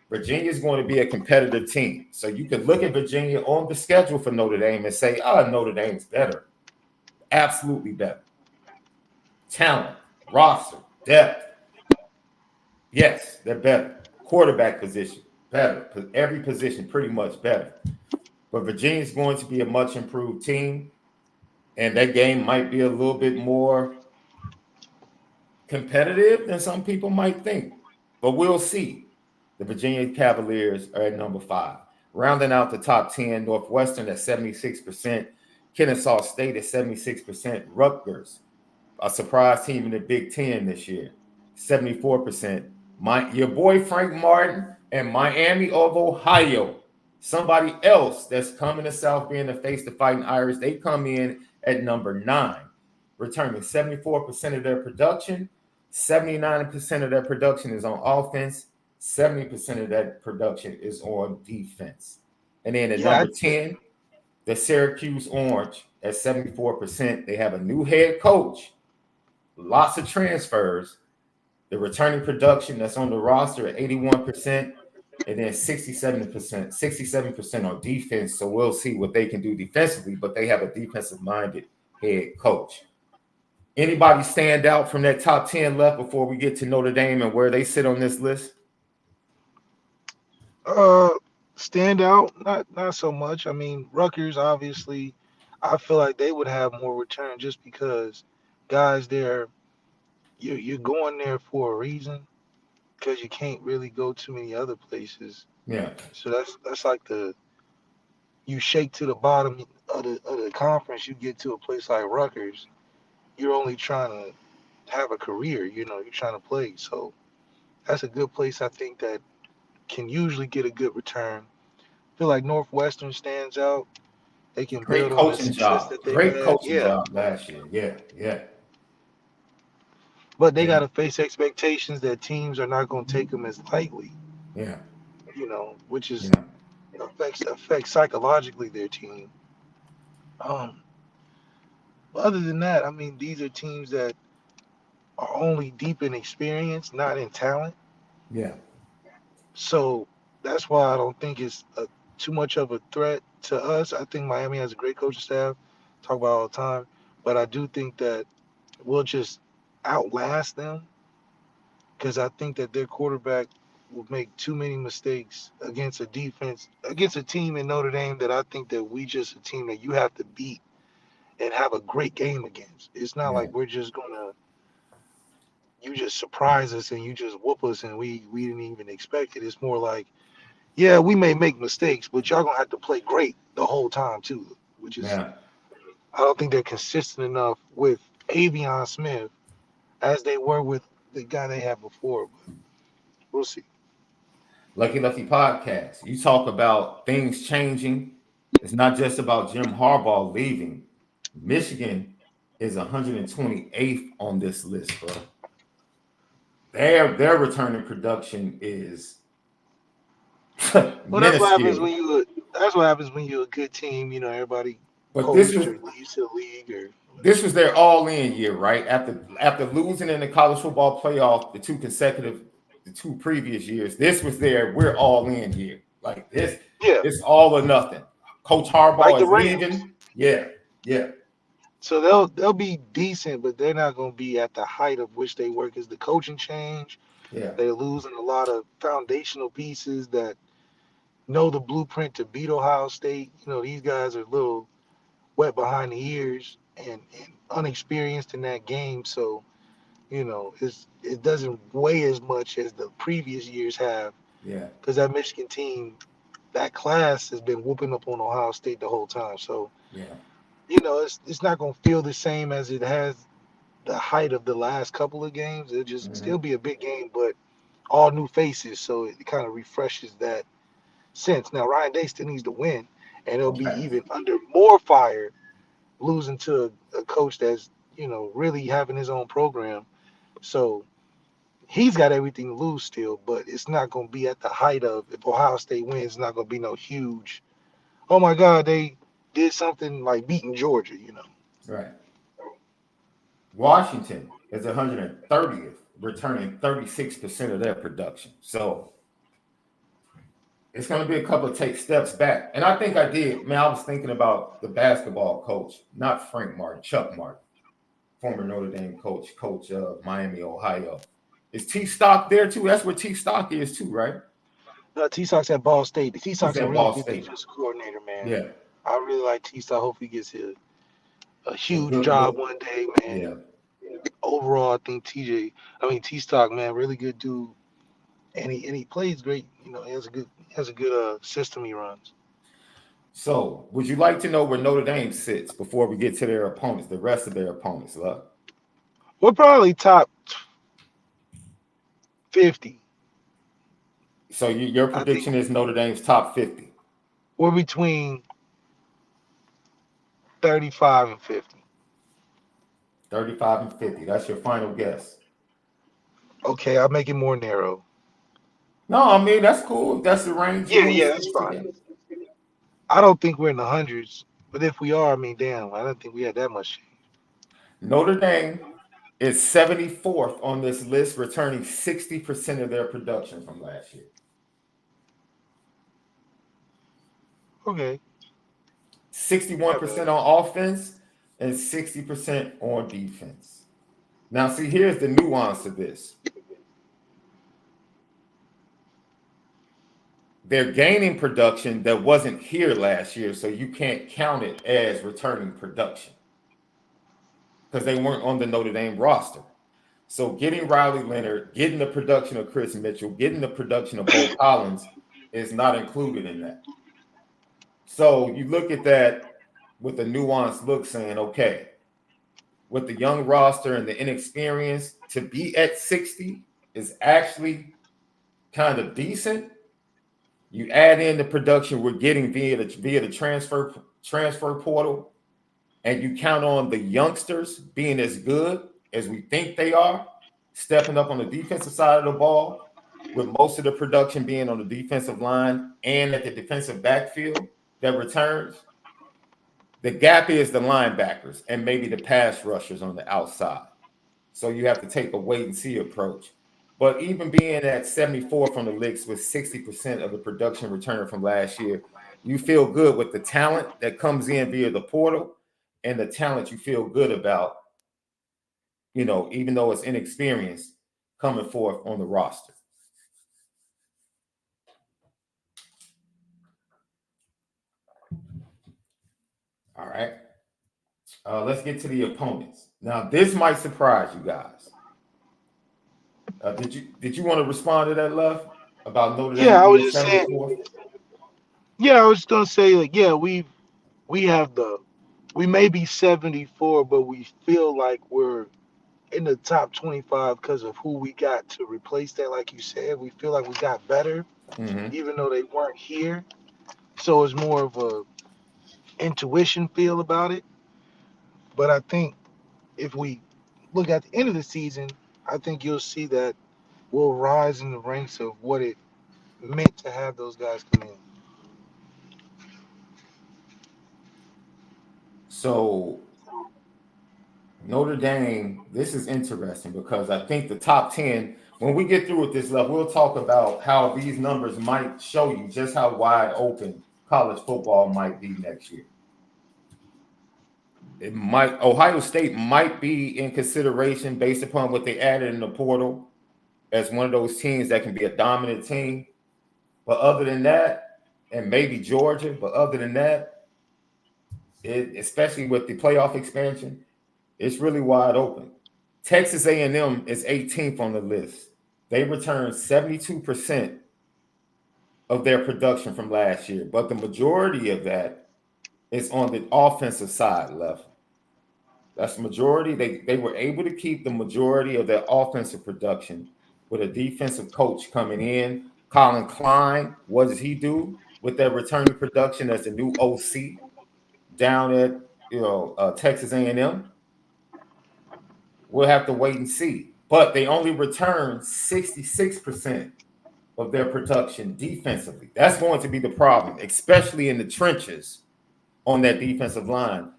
Virginia is going to be a competitive team. So you could look at Virginia on the schedule for Notre Dame and say, Notre Dame's better. Absolutely better. Talent, roster, depth. Yes, they're better. Quarterback position, better. Every position pretty much better. But Virginia's going to be a much improved team. And that game might be a little bit more competitive than some people might think. But we'll see. The Virginia Cavaliers are at number 5. Rounding out the top 10, Northwestern at 76%, Kennesaw State at 76%, Rutgers, a surprise team in the Big Ten this year, 74%. Your boy Frank Martin and Miami of Ohio, somebody else that's coming to South Bend to face the Fighting Irish, they come in at number 9, returning 74% of their production. 79% of their production is on offense. 70% of that production is on defense. And then at number 10, the Syracuse Orange at 74%. They have a new head coach, lots of transfers. The returning production that's on the roster at 81%, and then 67% on defense. So we'll see what they can do defensively, but they have a defensive-minded head coach. Anybody stand out from that top 10 left before we get to Notre Dame and where they sit on this list? Stand out, not so much. I mean, Rutgers, obviously, I feel like they would have more return just because guys there, you're going there for a reason because you can't really go too many other places. Yeah. So that's like you shake to the bottom of the conference, you get to a place like Rutgers, you're only trying to have a career, you're trying to play. So that's a good place, I think, that can usually get a good return. I feel like Northwestern stands out. They can Great build on the coaching success job. that they Great had. coaching Yeah. job last year. Yeah. But they got to face expectations that teams are not going to take them as lightly. Yeah. Which is affects psychologically their team. But other than that, I mean, these are teams that are only deep in experience, not in talent. Yeah. So that's why I don't think it's too much of a threat to us. I think Miami has a great coaching staff, talk about all the time. But I do think that we'll just outlast them because I think that their quarterback will make too many mistakes against a team in Notre Dame that I think that we just a team that you have to beat and have a great game against. It's not like we're just you just surprise us and you just whoop us and we didn't even expect it. It's more like, yeah, we may make mistakes, but y'all gonna have to play great the whole time too, which is I don't think they're consistent enough with Avion Smith as they were with the guy they had before. But we'll see. Lucky Lefty Podcast. You talk about things changing. It's not just about Jim Harbaugh leaving. Michigan is 128th on this list, bro. Their returning production is well, that's what happens when you're a good team. Everybody. But this was leaves to the league this was their all-in year, right? After losing in the college football playoff, the two previous years, this was their we're all-in year. Like this, it's all or nothing. Coach Harbaugh is leaving. Yeah. So they'll be decent, but they're not going to be at the height of which they were because the coaching change. Yeah, they're losing a lot of foundational pieces that know the blueprint to beat Ohio State. These guys are a little wet behind the ears and unexperienced in that game. So, it doesn't weigh as much as the previous years have. Yeah. Because that Michigan team, that class has been whooping up on Ohio State the whole time. So, it's not going to feel the same as it has the height of the last couple of games. It'll just still be a big game, but all new faces. So it kind of refreshes that sense. Now, Ryan Day still needs to win, and it'll be even under more fire losing to a coach that's, really having his own program. So he's got everything to lose still, but it's not going to be at the height of if Ohio State wins, it's not going to be no huge, oh my God, they did something like beating Georgia, Right. Washington is 130th, returning 36% of their production. So it's going to be a couple of take steps back. And I think I did. Man, I was thinking about the basketball coach, not Frank Martin, Chuck Martin, former Notre Dame coach of Miami, Ohio. Is T-Stock there too? That's where T-Stock is too, right? No, T-Stock's at Ball State. T-Stock's a really good defensive coordinator, man. Yeah. I really like T-Stock. Hope he gets a A huge good job look. one day, man. Yeah. Overall, I think T Stock, man, really good dude, and he plays great. You know, he has a good system he runs. So, would you like to know where Notre Dame sits before we get to their opponents, the rest of their opponents, love? We're probably top 50. So, your I think prediction is Notre Dame's top 50. we're between 35 and 50. 35 and 50. That's your final guess. Okay, I'll make it more narrow. No, I mean, that's cool. That's the range you Yeah, want to yeah, see that's us fine. in. I don't think we're in the hundreds, but if we are, I mean, damn, I don't think we had that much change. Notre Dame is 74th on this list, returning 60% of their production from last year. Okay, 61% on offense and 60% on defense. Now, see, here's the nuance of this. They're gaining production that wasn't here last year, so you can't count it as returning production because they weren't on the Notre Dame roster. So getting Riley Leonard, getting the production of Chris Mitchell, getting the production of Bo Collins is not included in that. So you look at that with a nuanced look saying, okay, with the young roster and the inexperience, to be at 60 is actually kind of decent. You add in the production we're getting via the transfer portal, and you count on the youngsters being as good as we think they are, stepping up on the defensive side of the ball, with most of the production being on the defensive line and at the defensive backfield that returns. The gap is the linebackers and maybe the pass rushers on the outside. So you have to take a wait and see approach. But even being at 74 from the licks with 60% of the production returning from last year, you feel good with the talent that comes in via the portal and the talent you feel good about, even though it's inexperienced coming forth on the roster. All right. Let's get to the opponents. Now, this might surprise you guys. Did you want to respond to that, Love, about Notre Dame Yeah, I was being just saying. 74th? Yeah, I was just gonna say, like, yeah, we may be 74, but we feel like we're in the top 25 because of who we got to replace that. Like you said, we feel like we got better, Mm-hmm. even though they weren't here. So it's more of a intuition feel about it. But I think if we look at the end of the season, I think you'll see that we'll rise in the ranks of what it meant to have those guys come in. So Notre Dame, this is interesting because I think the top 10, when we get through with this level, we'll talk about how these numbers might show you just how wide open college football might be next year. Ohio State might be in consideration based upon what they added in the portal as one of those teams that can be a dominant team. But other than that, and maybe Georgia, but other than that, especially with the playoff expansion, it's really wide open. Texas A&M is 18th on the list. They returned 72% of their production from last year, but the majority of that is on the offensive side left. That's the majority. They were able to keep the majority of their offensive production with a defensive coach coming in. Colin Klein, what does he do with their returning production as the new OC down at Texas A&M? We'll have to wait and see. But they only return 66% of their production defensively. That's going to be the problem, especially in the trenches on that defensive line.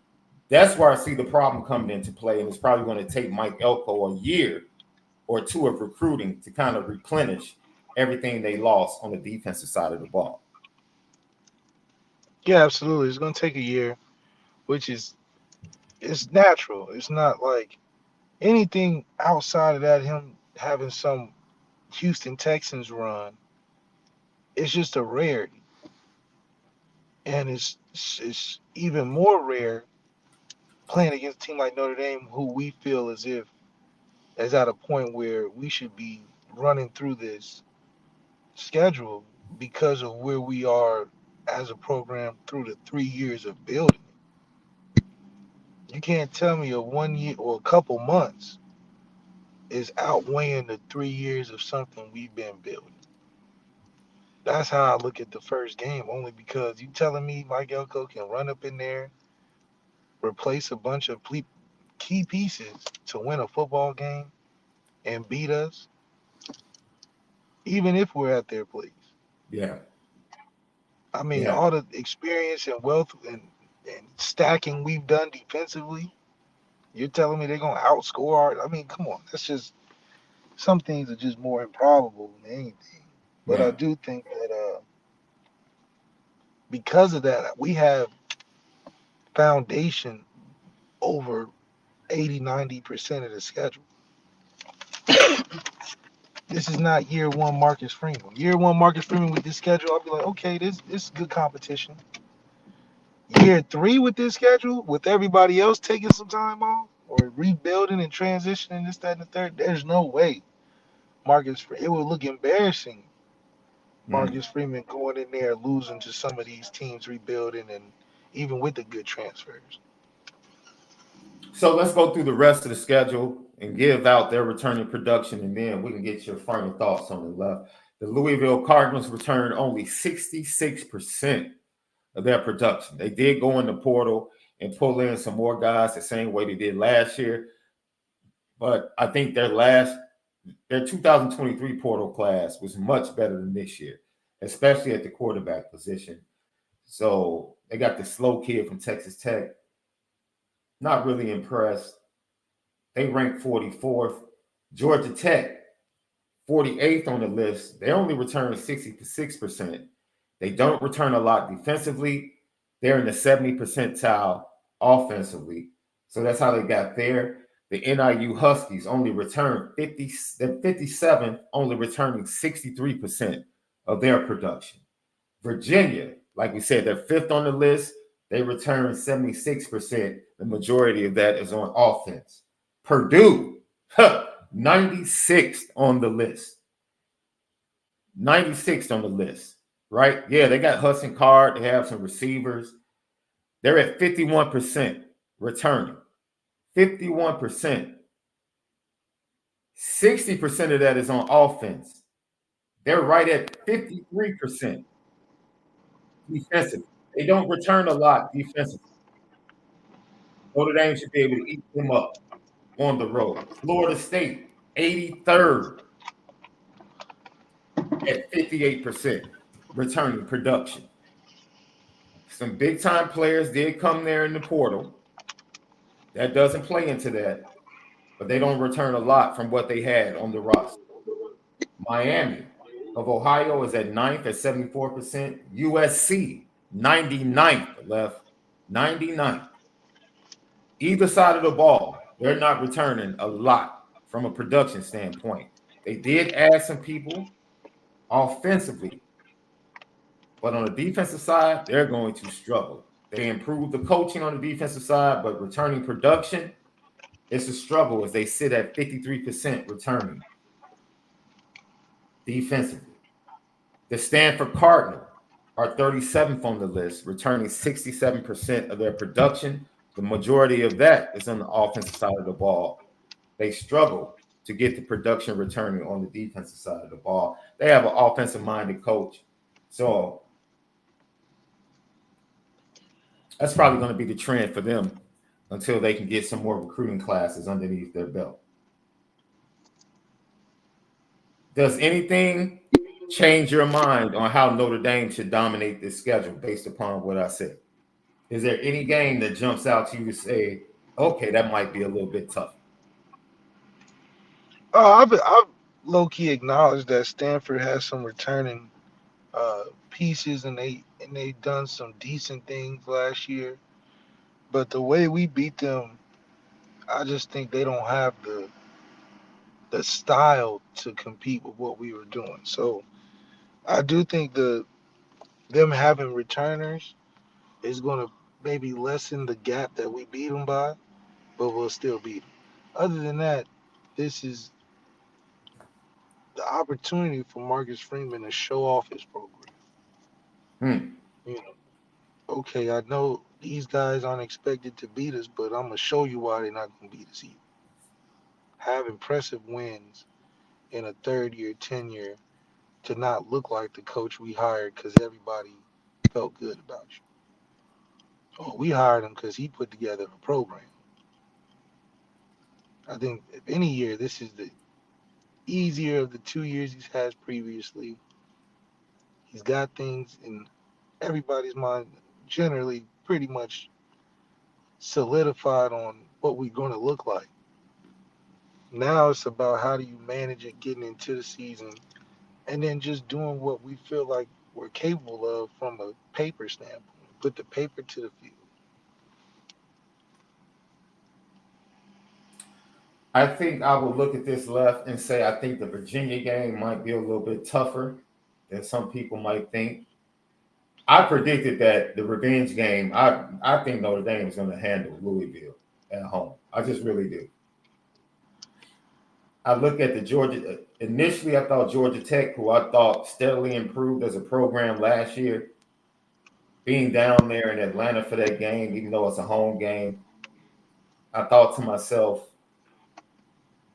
That's where I see the problem coming into play, and it's probably going to take Mike Elko a year or two of recruiting to kind of replenish everything they lost on the defensive side of the ball. Yeah, absolutely. It's gonna take a year, which it's natural. It's not like anything outside of that, him having some Houston Texans run. It's just a rarity, and it's even more rare playing against a team like Notre Dame, who we feel as if is at a point where we should be running through this schedule because of where we are as a program through the 3 years of building. You can't tell me a 1 year or a couple months is outweighing the 3 years of something we've been building. That's how I look at the first game, only because you telling me Mike Elko can run up in there, replace a bunch of key pieces to win a football game and beat us, even if we're at their place. Yeah. I mean, Yeah. all the experience and wealth and stacking we've done defensively, you're telling me they're going to outscore our, I mean, come on. That's just, some things are just more improbable than anything. But I Yeah. do think that because of that, we have foundation over 80-90% of the schedule. This is not year one Marcus Freeman. Year one Marcus Freeman with this schedule, I'll be like, okay, this is good competition. Year 3 with this schedule, with everybody else taking some time off or rebuilding and transitioning this, that, and the third, there's no way it would look embarrassing. Marcus Freeman going in there losing to some of these teams rebuilding and even with the good transfers. So let's go through the rest of the schedule and give out their returning production, and then we can get your final thoughts on the left. The Louisville Cardinals returned only 66% of their production. They did go in the portal and pull in some more guys the same way they did last year. But I think their 2023 portal class was much better than this year, especially at the quarterback position. So they got the slow kid from Texas Tech. Not really impressed. They ranked 44th. Georgia Tech, 48th on the list. They only return 66%. They don't return a lot defensively. They're in the 70th percentile offensively. So that's how they got there. The NIU Huskies only return 57th, only returning 63% of their production. Virginia, like we said, they're 5th on the list. They return 76%. The majority of that is on offense. Purdue, 96th on the list. 96th on the list, right? Yeah, they got Hudson Carr. They have some receivers. They're at 51% returning. 51%. 60% of that is on offense. They're right at 53% defensive. They don't return a lot defensively. Notre Dame should be able to eat them up on the road. Florida State, 83rd at 58% returning production. Some big-time players did come there in the portal. That doesn't play into that, but they don't return a lot from what they had on the roster. Miami of Ohio is at 9th at 74%. USC, 99th left, 99th. Either side of the ball, they're not returning a lot from a production standpoint. They did add some people offensively, but on the defensive side, they're going to struggle. They improved the coaching on the defensive side, but returning production, it's a struggle as they sit at 53% returning defensively. The Stanford Cardinals are 37th on the list, returning 67% of their production. The majority of that is on the offensive side of the ball. They struggle to get the production returning on the defensive side of the ball. They have an offensive-minded coach. So that's probably going to be the trend for them until they can get some more recruiting classes underneath their belt. Does anything change your mind on how Notre Dame should dominate this schedule based upon what I said? Is there any game that jumps out to you to say, okay, that might be a little bit tough? I've low-key acknowledged that Stanford has some returning pieces, and they done some decent things last year. But the way we beat them, I just think they don't have the style to compete with what we were doing. So I do think them having returners is going to maybe lessen the gap that we beat them by, but we'll still beat them. Other than that, this is the opportunity for Marcus Freeman to show off his program. Hmm. You know, okay, I know these guys aren't expected to beat us, but I'm gonna show you why they're not gonna beat us either. Have impressive wins in a third year tenure to not look like the coach we hired because everybody felt good about you. Oh, we hired him because he put together a program. I think if any year, this is the easier of the 2 years he's had previously. He's got things in everybody's mind generally pretty much solidified on what we're going to look like. Now it's about how do you manage it getting into the season and then just doing what we feel like we're capable of from a paper standpoint. Put the paper to the field. I think I will look at this left and say I think the Virginia game might be a little bit tougher than some people might think. I predicted that the revenge game, I think Notre Dame is going to handle Louisville at home. I just really do. I look at the Georgia. Initially, I thought Georgia Tech, who I thought steadily improved as a program last year, being down there in Atlanta for that game, even though it's a home game, I thought to myself,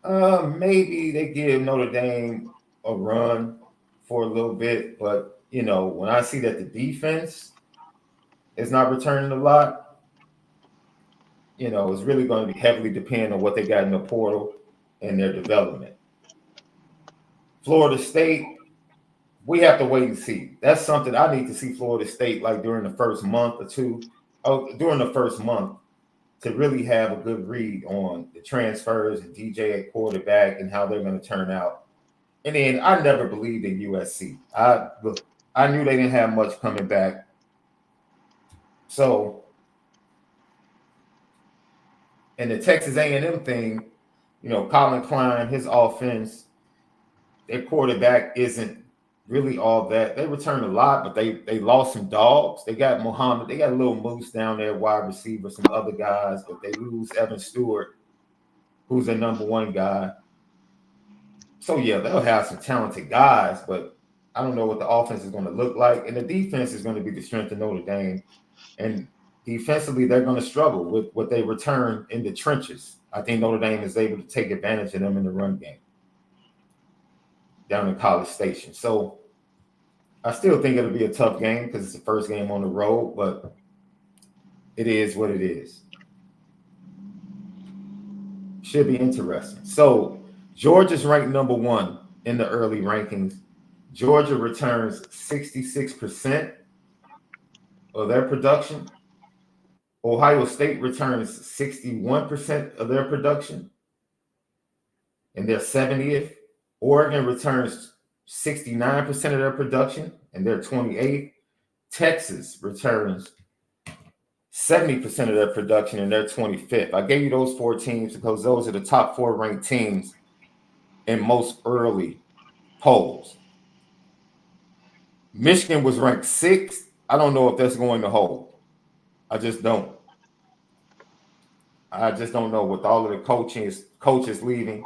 maybe they give Notre Dame a run for a little bit. But, when I see that the defense is not returning a lot, it's really going to be heavily dependent on what they got in the portal and their development. Florida State, we have to wait and see. That's something I need to see Florida State like during the first month or two. During the first month to really have a good read on the transfers and DJ at quarterback and how they're going to turn out. And then I never believed in USC. I knew they didn't have much coming back. So, and the Texas A&M thing, Colin Klein, his offense, their quarterback isn't really all that. They returned a lot, but they lost some dogs. They got Muhammad. They got a little Moose down there, wide receiver, some other guys, but they lose Evan Stewart, who's their number one guy. So, yeah, they'll have some talented guys, but I don't know what the offense is going to look like. And the defense is going to be the strength of Notre Dame. And defensively, they're going to struggle with what they return in the trenches. I think Notre Dame is able to take advantage of them in the run game down in College Station. So I still think it'll be a tough game because it's the first game on the road, but it is what it is. Should be interesting. So Georgia's ranked number 1 in the early rankings. Georgia returns 66% of their production. Ohio State returns 61% of their production, and they're 70th. Oregon returns 69% of their production, and they're 28th. Texas returns 70% of their production, and they're 25th. I gave you those 4 teams because those are the top 4 ranked teams in most early polls. Michigan was ranked 6th. I don't know if that's going to hold. I just don't know with all of the coaches leaving.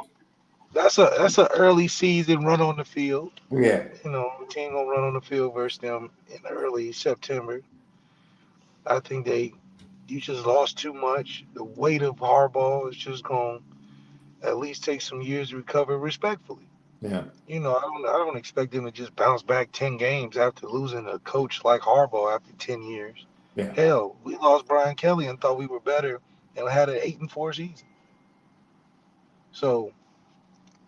That's a early season run on the field. Yeah. The team gonna run on the field versus them in early September. I think you just lost too much. The weight of Harbaugh is just gonna at least take some years to recover respectfully. Yeah. I don't expect them to just bounce back 10 games after losing a coach like Harbaugh after 10 years. Yeah. Hell, we lost Brian Kelly and thought we were better and had an 8-4 season. So,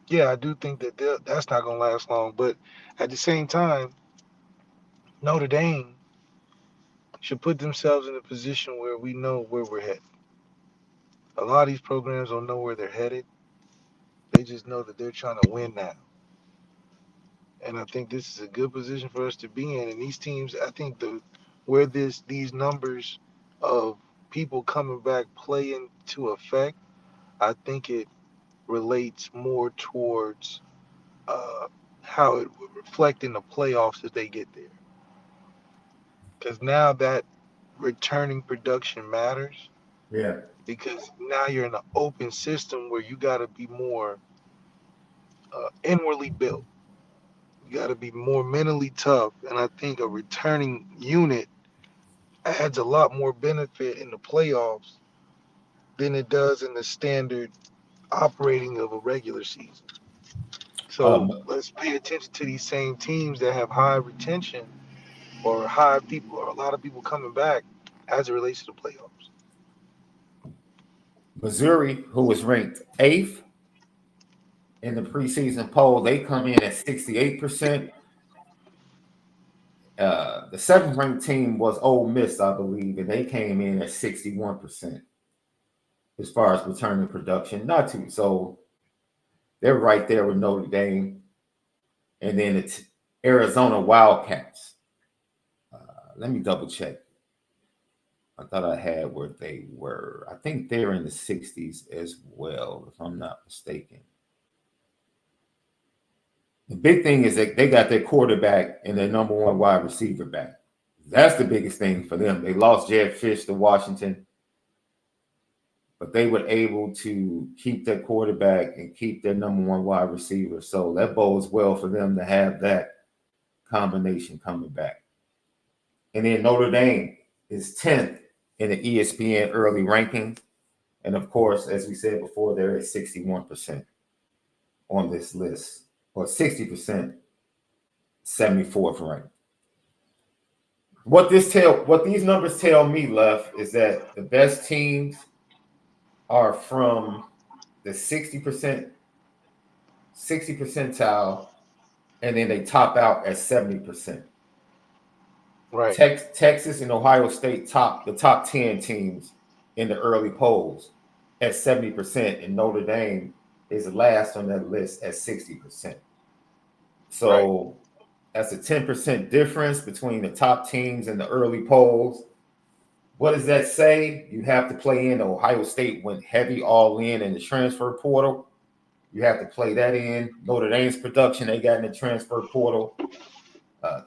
yeah, I do think that's not going to last long. But at the same time, Notre Dame should put themselves in a position where we know where we're headed. A lot of these programs don't know where they're headed. They just know that they're trying to win now. And I think this is a good position for us to be in. And these teams, I think where these numbers of people coming back play into effect, I think it relates more towards how it would reflect in the playoffs as they get there. Because now that returning production matters Yeah. because now you're in an open system where you got to be more inwardly built. You got to be more mentally tough. And I think a returning unit adds a lot more benefit in the playoffs than it does in the standard operating of a regular season. So Um, let's pay attention to these same teams that have high retention or high people or a lot of people coming back as it relates to the playoffs. Missouri, who was ranked 8th in the preseason poll, they come in at 68%. The 7th ranked team was Ole Miss, I believe, and they came in at 61% as far as returning production. Not too so they're right there with Notre Dame, and then it's Arizona Wildcats. Let me double check. I thought I had where they were. I think they're in the 60s as well, if I'm not mistaken. The big thing is that they got their quarterback and their number one wide receiver back. That's the biggest thing for them. They lost Jed Fish to Washington, but they were able to keep their quarterback and keep their number one wide receiver. So that bodes well for them to have that combination coming back. And then Notre Dame is 10th in the ESPN early ranking. And of course, as we said before, they're at 61% on this list, or 60%, 74th ranked. What these numbers tell me, Left, is that the best teams are from the 60% percentile, and then they top out at 70%. Right. Texas and Ohio State the top 10 teams in the early polls at 70%, and Notre Dame is last on that list at 60%. So that's a 10% difference between the top teams in the early polls. What does that say? You have to play in. Ohio State went heavy all in the transfer portal. You have to play that in. Notre Dame's production, they got in the transfer portal.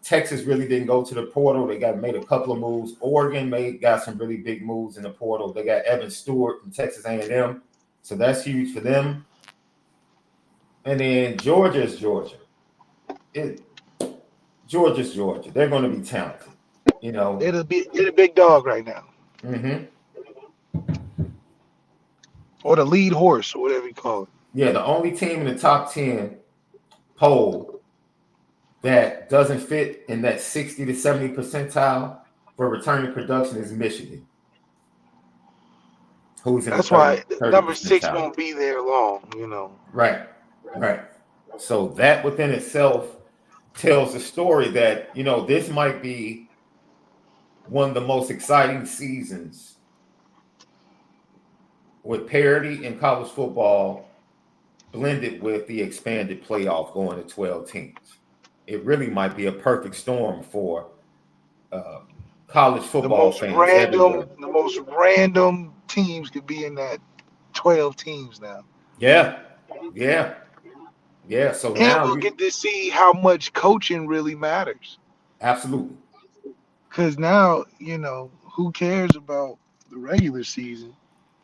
Texas really didn't go to the portal. They made a couple of moves. Oregon got some really big moves in the portal. They got Evan Stewart from Texas A&M, so that's huge for them. And then Georgia's Georgia. Georgia's Georgia. They're going to be talented. You know, They're the big dog right now, or the lead horse, or whatever you call it. Yeah, the only team in the top 10 poll that doesn't fit in that 60 to 70 percentile for returning production is Michigan. Who's in That's the 30, why 30 number 6 percentile. won't be there long, you know. Right. So that within itself tells the story that, you know, this might be one of the most exciting seasons with parity in college football blended with the expanded playoff going to 12 teams. It really might be a perfect storm for college football fans everywhere. The most random teams could be in that 12 teams now. Yeah. So And now we'll get to see how much coaching really matters. Absolutely. Because now, you know, who cares about the regular season?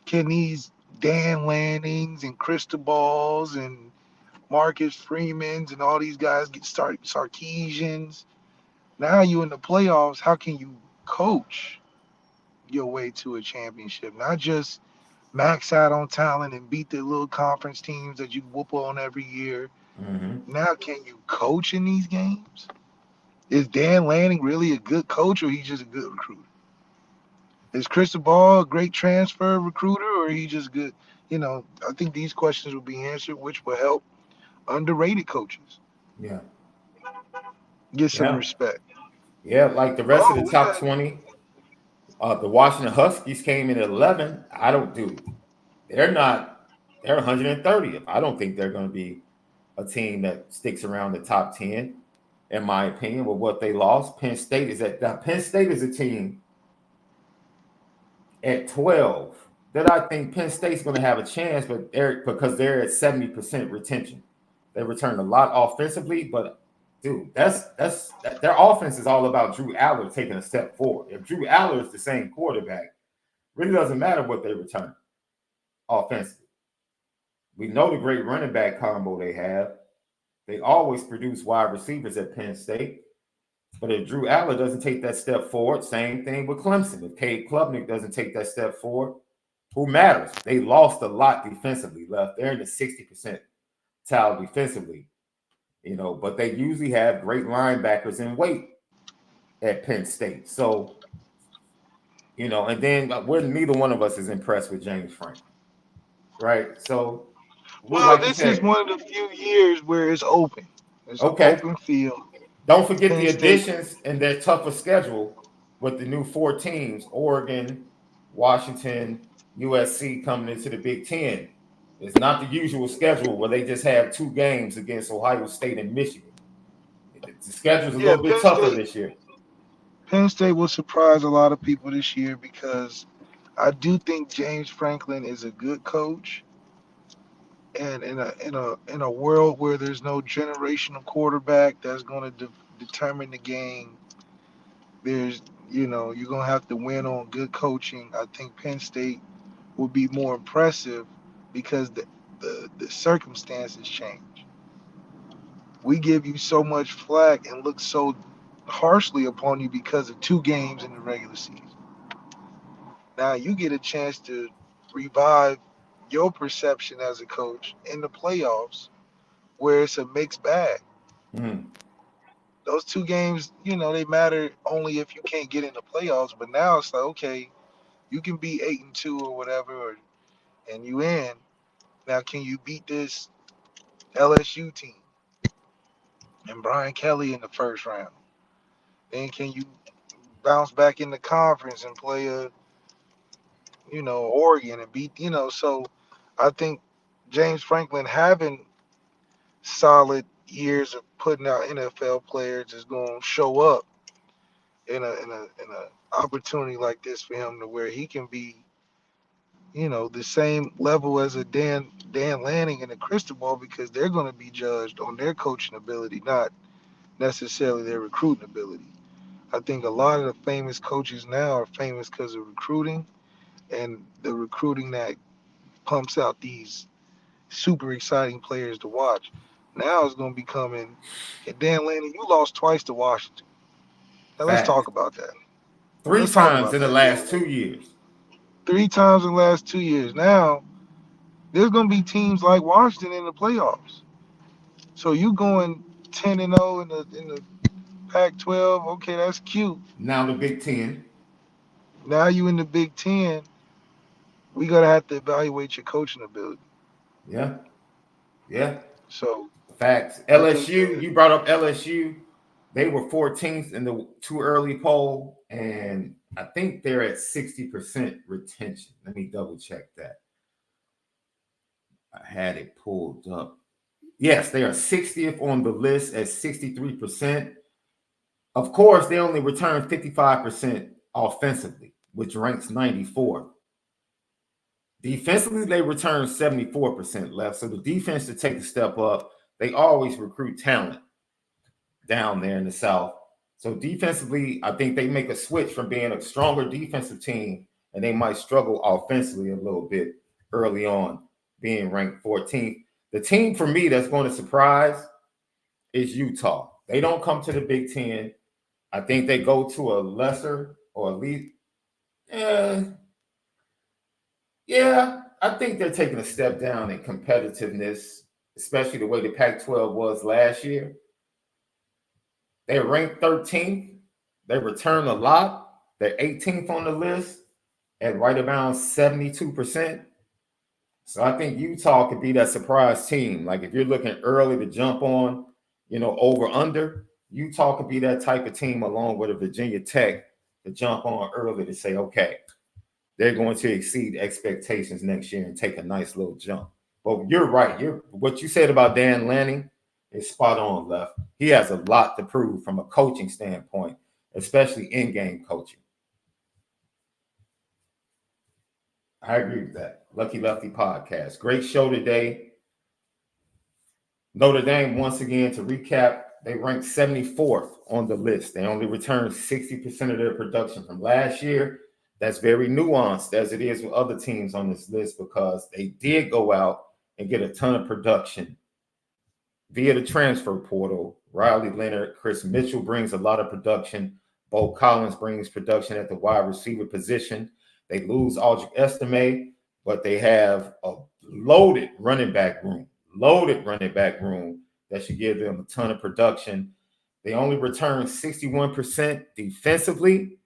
Can these Dan Lannings and Cristobal's and Marcus Freemans and all these guys get started, Sarkeesians? Now you in the playoffs, how can you coach your way to a championship? Not just max out on talent and beat the little conference teams that you whoop on every year. Now, can you coach in these games? Is Dan Lanning really a good coach, or he's just a good recruiter? Is Cristobal a great transfer recruiter, or he just good? You know, I think these questions will be answered, which will help underrated coaches. Yeah. Get some respect. Yeah, like the rest of the top 20. The Washington Huskies came in at 11. They're 130th. I don't think they're going to be a team that sticks around the top 10, in my opinion, with what they lost. Penn State is a team at 12 that I think Penn State's going to have a chance, because they're at 70% retention. They returned a lot offensively, but dude, their offense is all about Drew Aller taking a step forward. If Drew Aller is the same quarterback, really doesn't matter what they return offensively. We know the great running back combo they have. They always produce wide receivers at Penn State. But if Drew Aller doesn't take that step forward, same thing with Clemson. If Cade Klubnik doesn't take that step forward, who matters? They lost a lot defensively. They're in the 60% defensively, but they usually have great linebackers in weight at Penn State. So, and then neither one of us is impressed with James Franklin, right? So, this is one of the few years where it's open. It's an open field. Don't forget Penn the State. additions and their tougher schedule with the new 4 teams: Oregon, Washington, USC coming into the Big Ten. It's not the usual schedule where they just have 2 games against Ohio State and Michigan. The schedule's a little bit tougher this year. Penn State will surprise a lot of people this year because I do think James Franklin is a good coach. And in a world where there's no generational quarterback that's going to determine the game, you're going to have to win on good coaching. I think Penn State will be more impressive because the circumstances change. We give you so much flack and look so harshly upon you because of 2 games in the regular season. Now you get a chance to revive your perception as a coach in the playoffs where it's a mixed bag. Those 2 games, they matter only if you can't get in the playoffs. But now it's like, okay, you can be 8-2 or whatever, and you in. Now, can you beat this LSU team and Brian Kelly in the first round? Then can you bounce back in the conference and play Oregon and beat, so I think James Franklin having solid years of putting out NFL players is going to show up in a opportunity like this for him to where he can be, the same level as a Dan Lanning and a Cristobal, because they're going to be judged on their coaching ability, not necessarily their recruiting ability. I think a lot of the famous coaches now are famous because of recruiting, and the recruiting that pumps out these super exciting players to watch. Now it's going to be coming. And Dan Lanning, you lost twice to Washington. Now let's talk about that. 3 times in the last 2 years. 3 times in the last 2 years. Now there's going to be teams like Washington in the playoffs. So you going 10-0 in the Pac-12? Okay, that's cute. Now the Big Ten. Now you in the Big Ten. We gotta have to evaluate your coaching ability. Yeah. So facts. LSU, you brought up LSU. They were 14th in the too early poll, and I think they're at 60% retention. Let me double check that. I had it pulled up. Yes, they are 60th on the list at 63%. Of course, they only return 55% offensively, which ranks 94th. Defensively, they return 74% left. So the defense to take a step up, they always recruit talent down there in the South. So defensively, I think they make a switch from being a stronger defensive team, and they might struggle offensively a little bit early on, being ranked 14th. The team for me that's going to surprise is Utah. They don't come to the Big Ten. I think they go to a lesser or elite. Yeah, I think they're taking a step down in competitiveness, especially the way the Pac-12 was last year. They're ranked 13th. They return a lot. They're 18th on the list at right around 72%. So I think Utah could be that surprise team. Like if you're looking early to jump on, over under, Utah could be that type of team along with a Virginia Tech to jump on early to say, okay, they're going to exceed expectations next year and take a nice little jump. But you're right. What you said about Dan Lanning is spot on, Left. He has a lot to prove from a coaching standpoint, especially in-game coaching. I agree with that. Lucky Lefty podcast. Great show today. Notre Dame, once again, to recap they ranked 74th on the list. They only returned 60% of their production from last year. That's very nuanced as it is with other teams on this list because they did go out and get a ton of production via the transfer portal. Riley Leonard, Chris Mitchell brings a lot of production. Bo Collins brings production at the wide receiver position. They lose Aldrich Estime, but they have a loaded running back room that should give them a ton of production. They only return 61% defensively,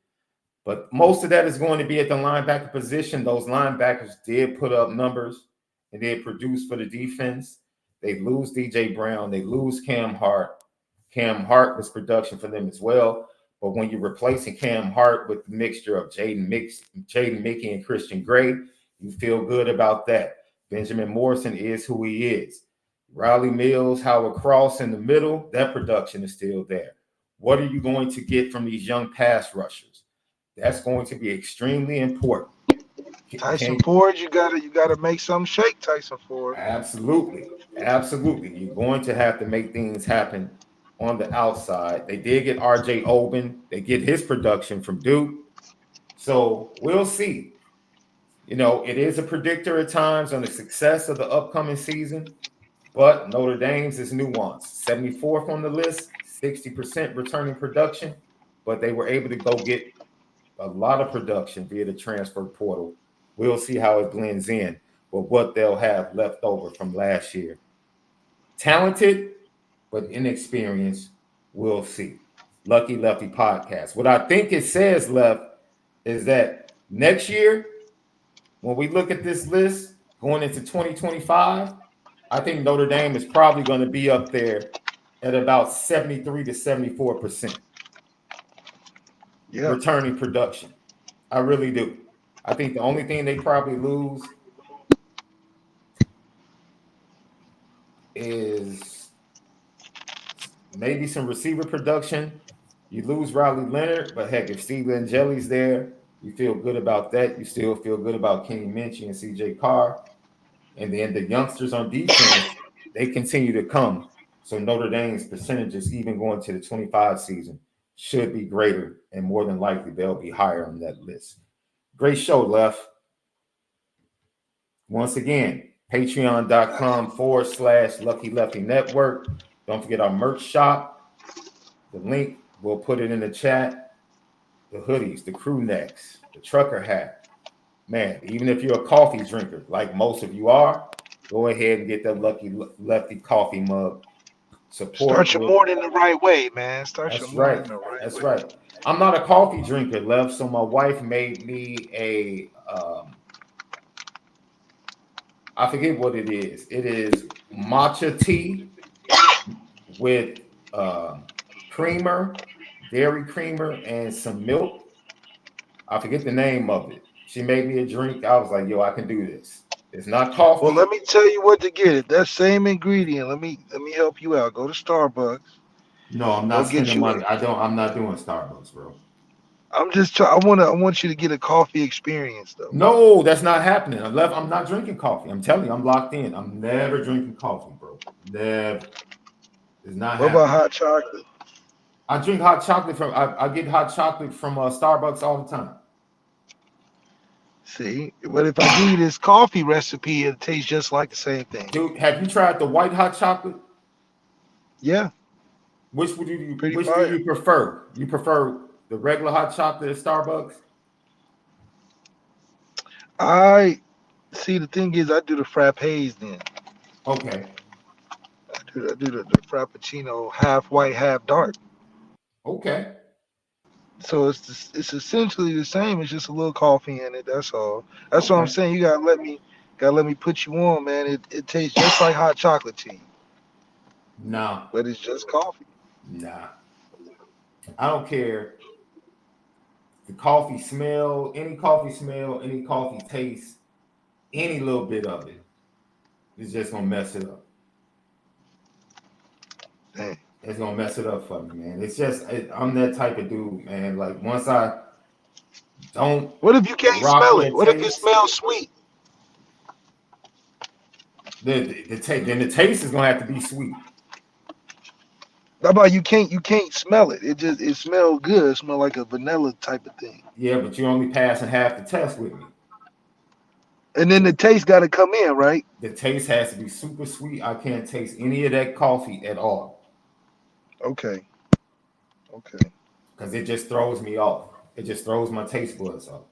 but most of that is going to be at the linebacker position. Those linebackers did put up numbers and did produce for the defense. They lose DJ Brown. They lose Cam Hart. Cam Hart was production for them as well. But when you're replacing Cam Hart with the mixture of Jaden Mickey and Christian Gray, you feel good about that. Benjamin Morrison is who he is. Riley Mills, Howard Cross in the middle, that production is still there. What are you going to get from these young pass rushers? That's going to be extremely important. Tyson Ford, you gotta make something shake, Tyson Ford. Absolutely. You're going to have to make things happen on the outside. They did get RJ Oben. They get his production from Duke. So we'll see. You know, it is a predictor at times on the success of the upcoming season, but Notre Dame's is nuanced. 74th on the list, 60% returning production, but they were able to go get a lot of production via the transfer portal. We'll see how it blends in with what they'll have left over from last year. Talented, but inexperienced, we'll see. Lucky Lefty podcast. What I think it says, Left, is that next year, when we look at this list going into 2025, I think Notre Dame is probably going to be up there at about 73 to 74% returning production. I really do. I think the only thing they probably lose is maybe some receiver production. You lose Riley Leonard, but heck, if Steve Angeli's there, you feel good about that. You still feel good about Kenny Minchie and CJ Carr. And then the youngsters on defense, they continue to come. So Notre Dame's percentages, even going to the 25 season, should be greater, and more than likely they'll be higher on that list. Great show, Left. Once again, patreon.com/Lucky Lefty Network. Don't forget our merch shop. The link, we'll put it in the chat. The hoodies, the crew necks, the trucker hat. Man, even if you're a coffee drinker, like most of you are, go ahead and get that Lucky Lefty coffee mug. Start your morning the right way, man. That's right. I'm not a coffee drinker, Left, so my wife made me a I forget what it is. It is matcha tea with creamer, dairy creamer, and some milk. I forget the name of it. She made me a drink. I was like, yo, I can do this. It's not coffee. Well, let me tell you what to get it. That same ingredient. Let me help you out. Go to Starbucks. No, I'm not spending money. I'm not doing Starbucks, bro. I'm just trying. I want you to get a coffee experience, though. No, that's not happening. I'm not drinking coffee. I'm telling you, I'm locked in. I'm never drinking coffee, bro. Never. It's not happening. What about hot chocolate? I drink hot chocolate from. I get hot chocolate from Starbucks all the time. See, but if I give you this coffee recipe, it tastes just like the same thing. Dude, have you tried the white hot chocolate? Yeah. Which do you prefer? You prefer the regular hot chocolate at Starbucks? I see. The thing is, I do the frappes then. Okay. I do the frappuccino, half white, half dark. Okay. So it's essentially the same. It's just a little coffee in it. That's all. That's what I'm saying. You gotta let me put you on, man. It tastes just like hot chocolate tea. Nah. But it's just coffee. Nah. I don't care. The coffee smell, any coffee taste, any little bit of it is just gonna mess it up. Dang. It's gonna mess it up for me, man. It's just I'm that type of dude, man. Like once I don't. What if you can't smell it? What if it smells sweet? Then the taste is gonna have to be sweet. How about you can't smell it. It smells good. It smells like a vanilla type of thing. Yeah, but you're only passing half the test with me. And then the taste got to come in, right? The taste has to be super sweet. I can't taste any of that coffee at all. Okay. Because it just throws me off. It just throws my taste buds off.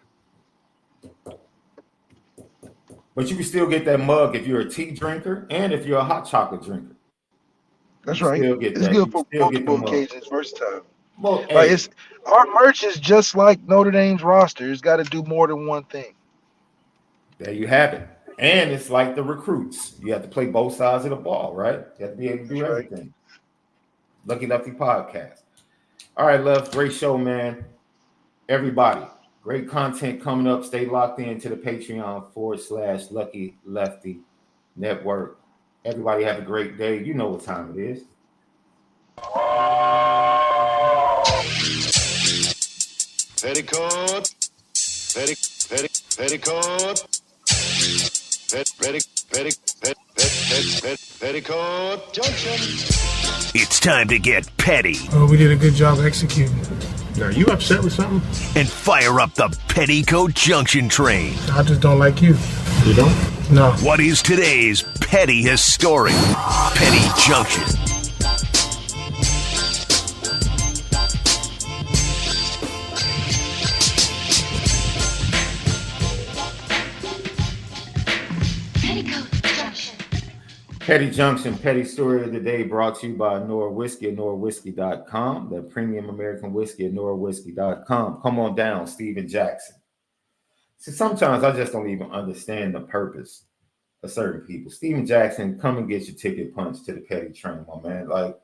But you can still get that mug if you're a tea drinker and if you're a hot chocolate drinker. That's You right. still get It's that. good You for still get the multiple mug. occasions, versatile. Well, Like hey, it's our merch is just like Notre Dame's roster. It's got to do more than one thing. there you have it. And it's like the recruits. You have to play both sides of the ball, right? You have to be able to do That's right. everything. Lucky Lefty podcast. All right, Left. Great show, man. Everybody, great content coming up. Stay locked in to the Patreon/Lucky Lefty Network. Everybody have a great day. You know what time it is. Petticoat, petticoat, Junction. It's time to get petty Well, we did a good job executing. Are you upset with something? and fire up the Petticoat Junction train. I just don't like you. You don't? No. What is today's petty historic Petty Junction? Petty Junction, petty story of the day brought to you by ONORA Whiskey at NORAWhiskey.com, the premium American whiskey at NORAWhiskey.com. Come on down, Steven Jackson. See, sometimes I just don't even understand the purpose of certain people. Steven Jackson, come and get your ticket punched to the petty train, my man. Like,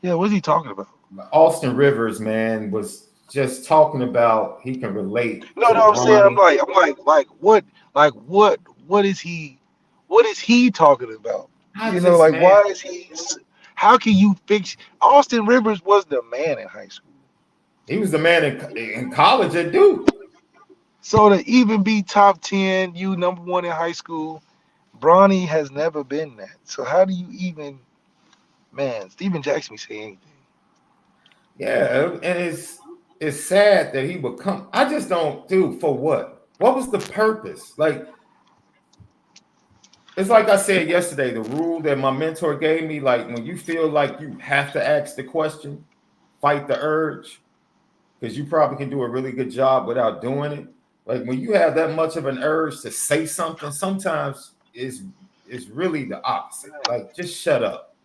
Yeah, what's he talking about? Austin Rivers, man, was just talking about he can relate. No, to I'm saying I'm Ronnie. what is he talking about? I You just, know, like man, why is he? How can you fix? Austin Rivers was the man in high school. he was the man in college at Duke. So to even be top 10, you number one in high school, Bronny has never been that. So how do you even, man? Steven Jackson say anything. Yeah, and it's sad that he would come. I just don't, dude, for what? What was the purpose? Like, it's like I said yesterday, the rule that my mentor gave me, like when you feel like you have to ask the question, fight the urge, because you probably can do a really good job without doing it. Like when you have that much of an urge to say something, sometimes it's really the opposite. Like, just shut up.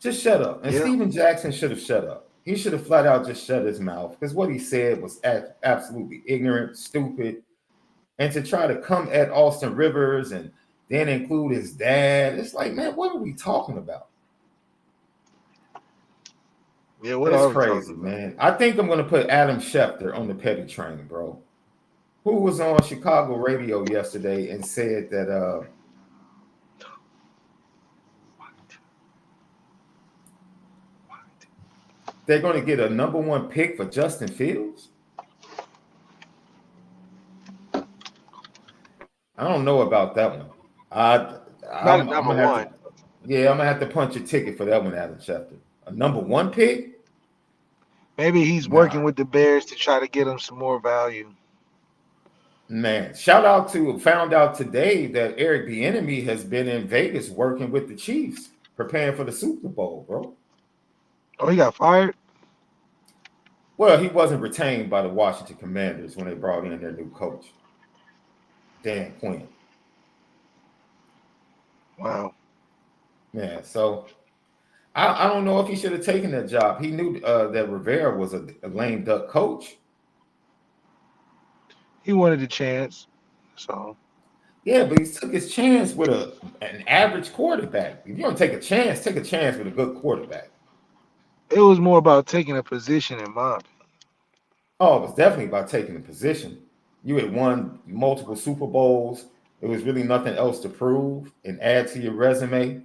Just shut up. And Yeah. Steven Jackson should have shut up. He should have flat out just shut his mouth, because what he said was absolutely ignorant, stupid. And to try to come at Austin Rivers and then include his dad, it's like, man, what are we talking about? Yeah, what That's are we crazy, talking about? man. I think I'm going to put Adam Schefter on the petty train, bro. Who was on Chicago radio yesterday and said that they're going to get a number one pick for Justin Fields? I don't know about that one. Not a number one. Yeah, I'm gonna have to punch a ticket for that one, Adam Schefter. A number one pick? Maybe he's Nah. working with the Bears to try to get him some more value. Man, found out today that Eric Bieniemy has been in Vegas working with the Chiefs, preparing for the Super Bowl, bro. Oh, he got fired? Well, he wasn't retained by the Washington Commanders when they brought in their new coach, Dan Quinn. Wow. Yeah, so I don't know if he should have taken that job. He knew that Rivera was a lame duck coach. He wanted a chance. So Yeah, but he took his chance with an average quarterback. If you don't take a chance with a good quarterback. it was more about taking a position in my opinion. Oh, it was definitely about taking a position. You had won multiple Super Bowls. There was really nothing else to prove and add to your resume.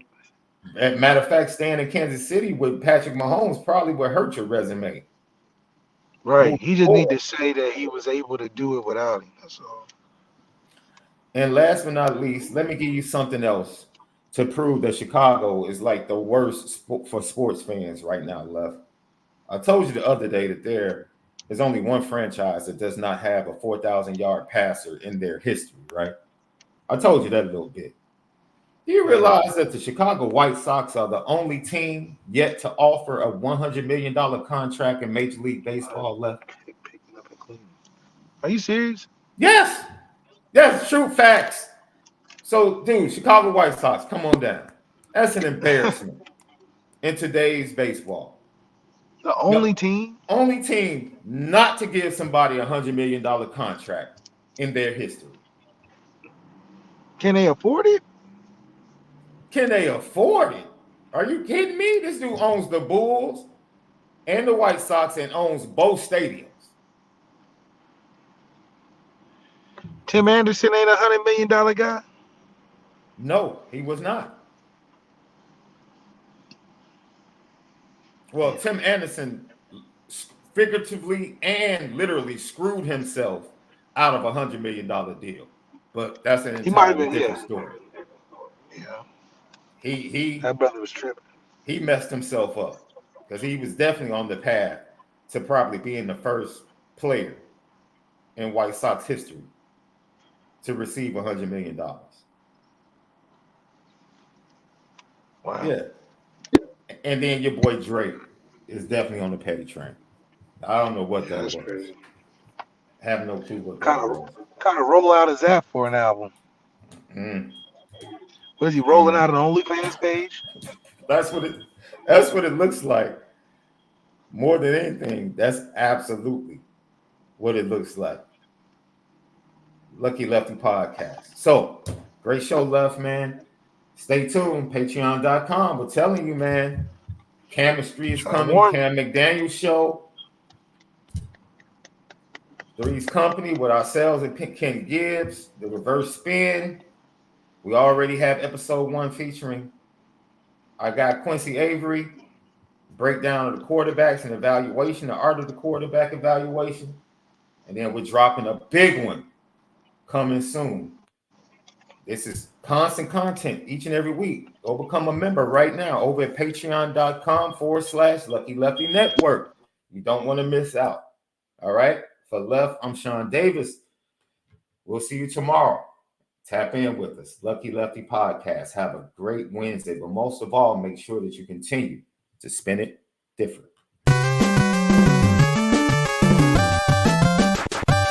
Matter of fact, staying in Kansas City with Patrick Mahomes probably would hurt your resume. Right. He just need to say that he was able to do it without him. That's all. And last but not least, let me give you something else to prove that Chicago is like the worst for sports fans right now, Left. I told you the other day that there is only one franchise that does not have a 4,000-yard passer in their history, right? I told you that a little bit. Do you realize that the Chicago White Sox are the only team yet to offer a $100 million contract in Major League Baseball, Left? Are you serious? Yes. Yes, true facts. So, dude, Chicago White Sox, come on down. That's an embarrassment in today's baseball. The only team? Only team not to give somebody a $100 million contract in their history. Can they afford it? Can they afford it? Are you kidding me? This dude owns the Bulls and the White Sox and owns both stadiums. Tim Anderson ain't $100 million guy? No, he was not. Well, Tim Anderson figuratively and literally screwed himself out of a $100 million deal. But that's an entirely different story. Yeah. He that brother was tripping. He messed himself up because he was definitely on the path to probably being the first player in White Sox history to receive $100 million. Wow. Yeah. And then your boy Drake is definitely on the petty train. I don't know what that was. Crazy. Have no clue what that was. Kind of roll out his app for an album. What is he rolling out an OnlyFans page? That's what it looks like. More than anything, that's absolutely what it looks like. Lucky Lefty podcast. So, great show, Left, man. Stay tuned. Patreon.com. We're telling you, man. Chemistry is coming. Cam McDaniel show. Three's Company with ourselves and Ken Gibbs. The Reverse Spin. We already have episode 1 featuring I got Quincy Avery. Breakdown of the quarterbacks and evaluation, the art of the quarterback evaluation. And then we're dropping a big one coming soon. This is constant content each and every week. Go become a member right now over at patreon.com/Lucky Lefty Network. You don't want to miss out. All right. For Left, I'm Shaun Davis. We'll see you tomorrow. Tap in with us. Lucky Lefty podcast. Have a great Wednesday. But most of all, make sure that you continue to spin it different.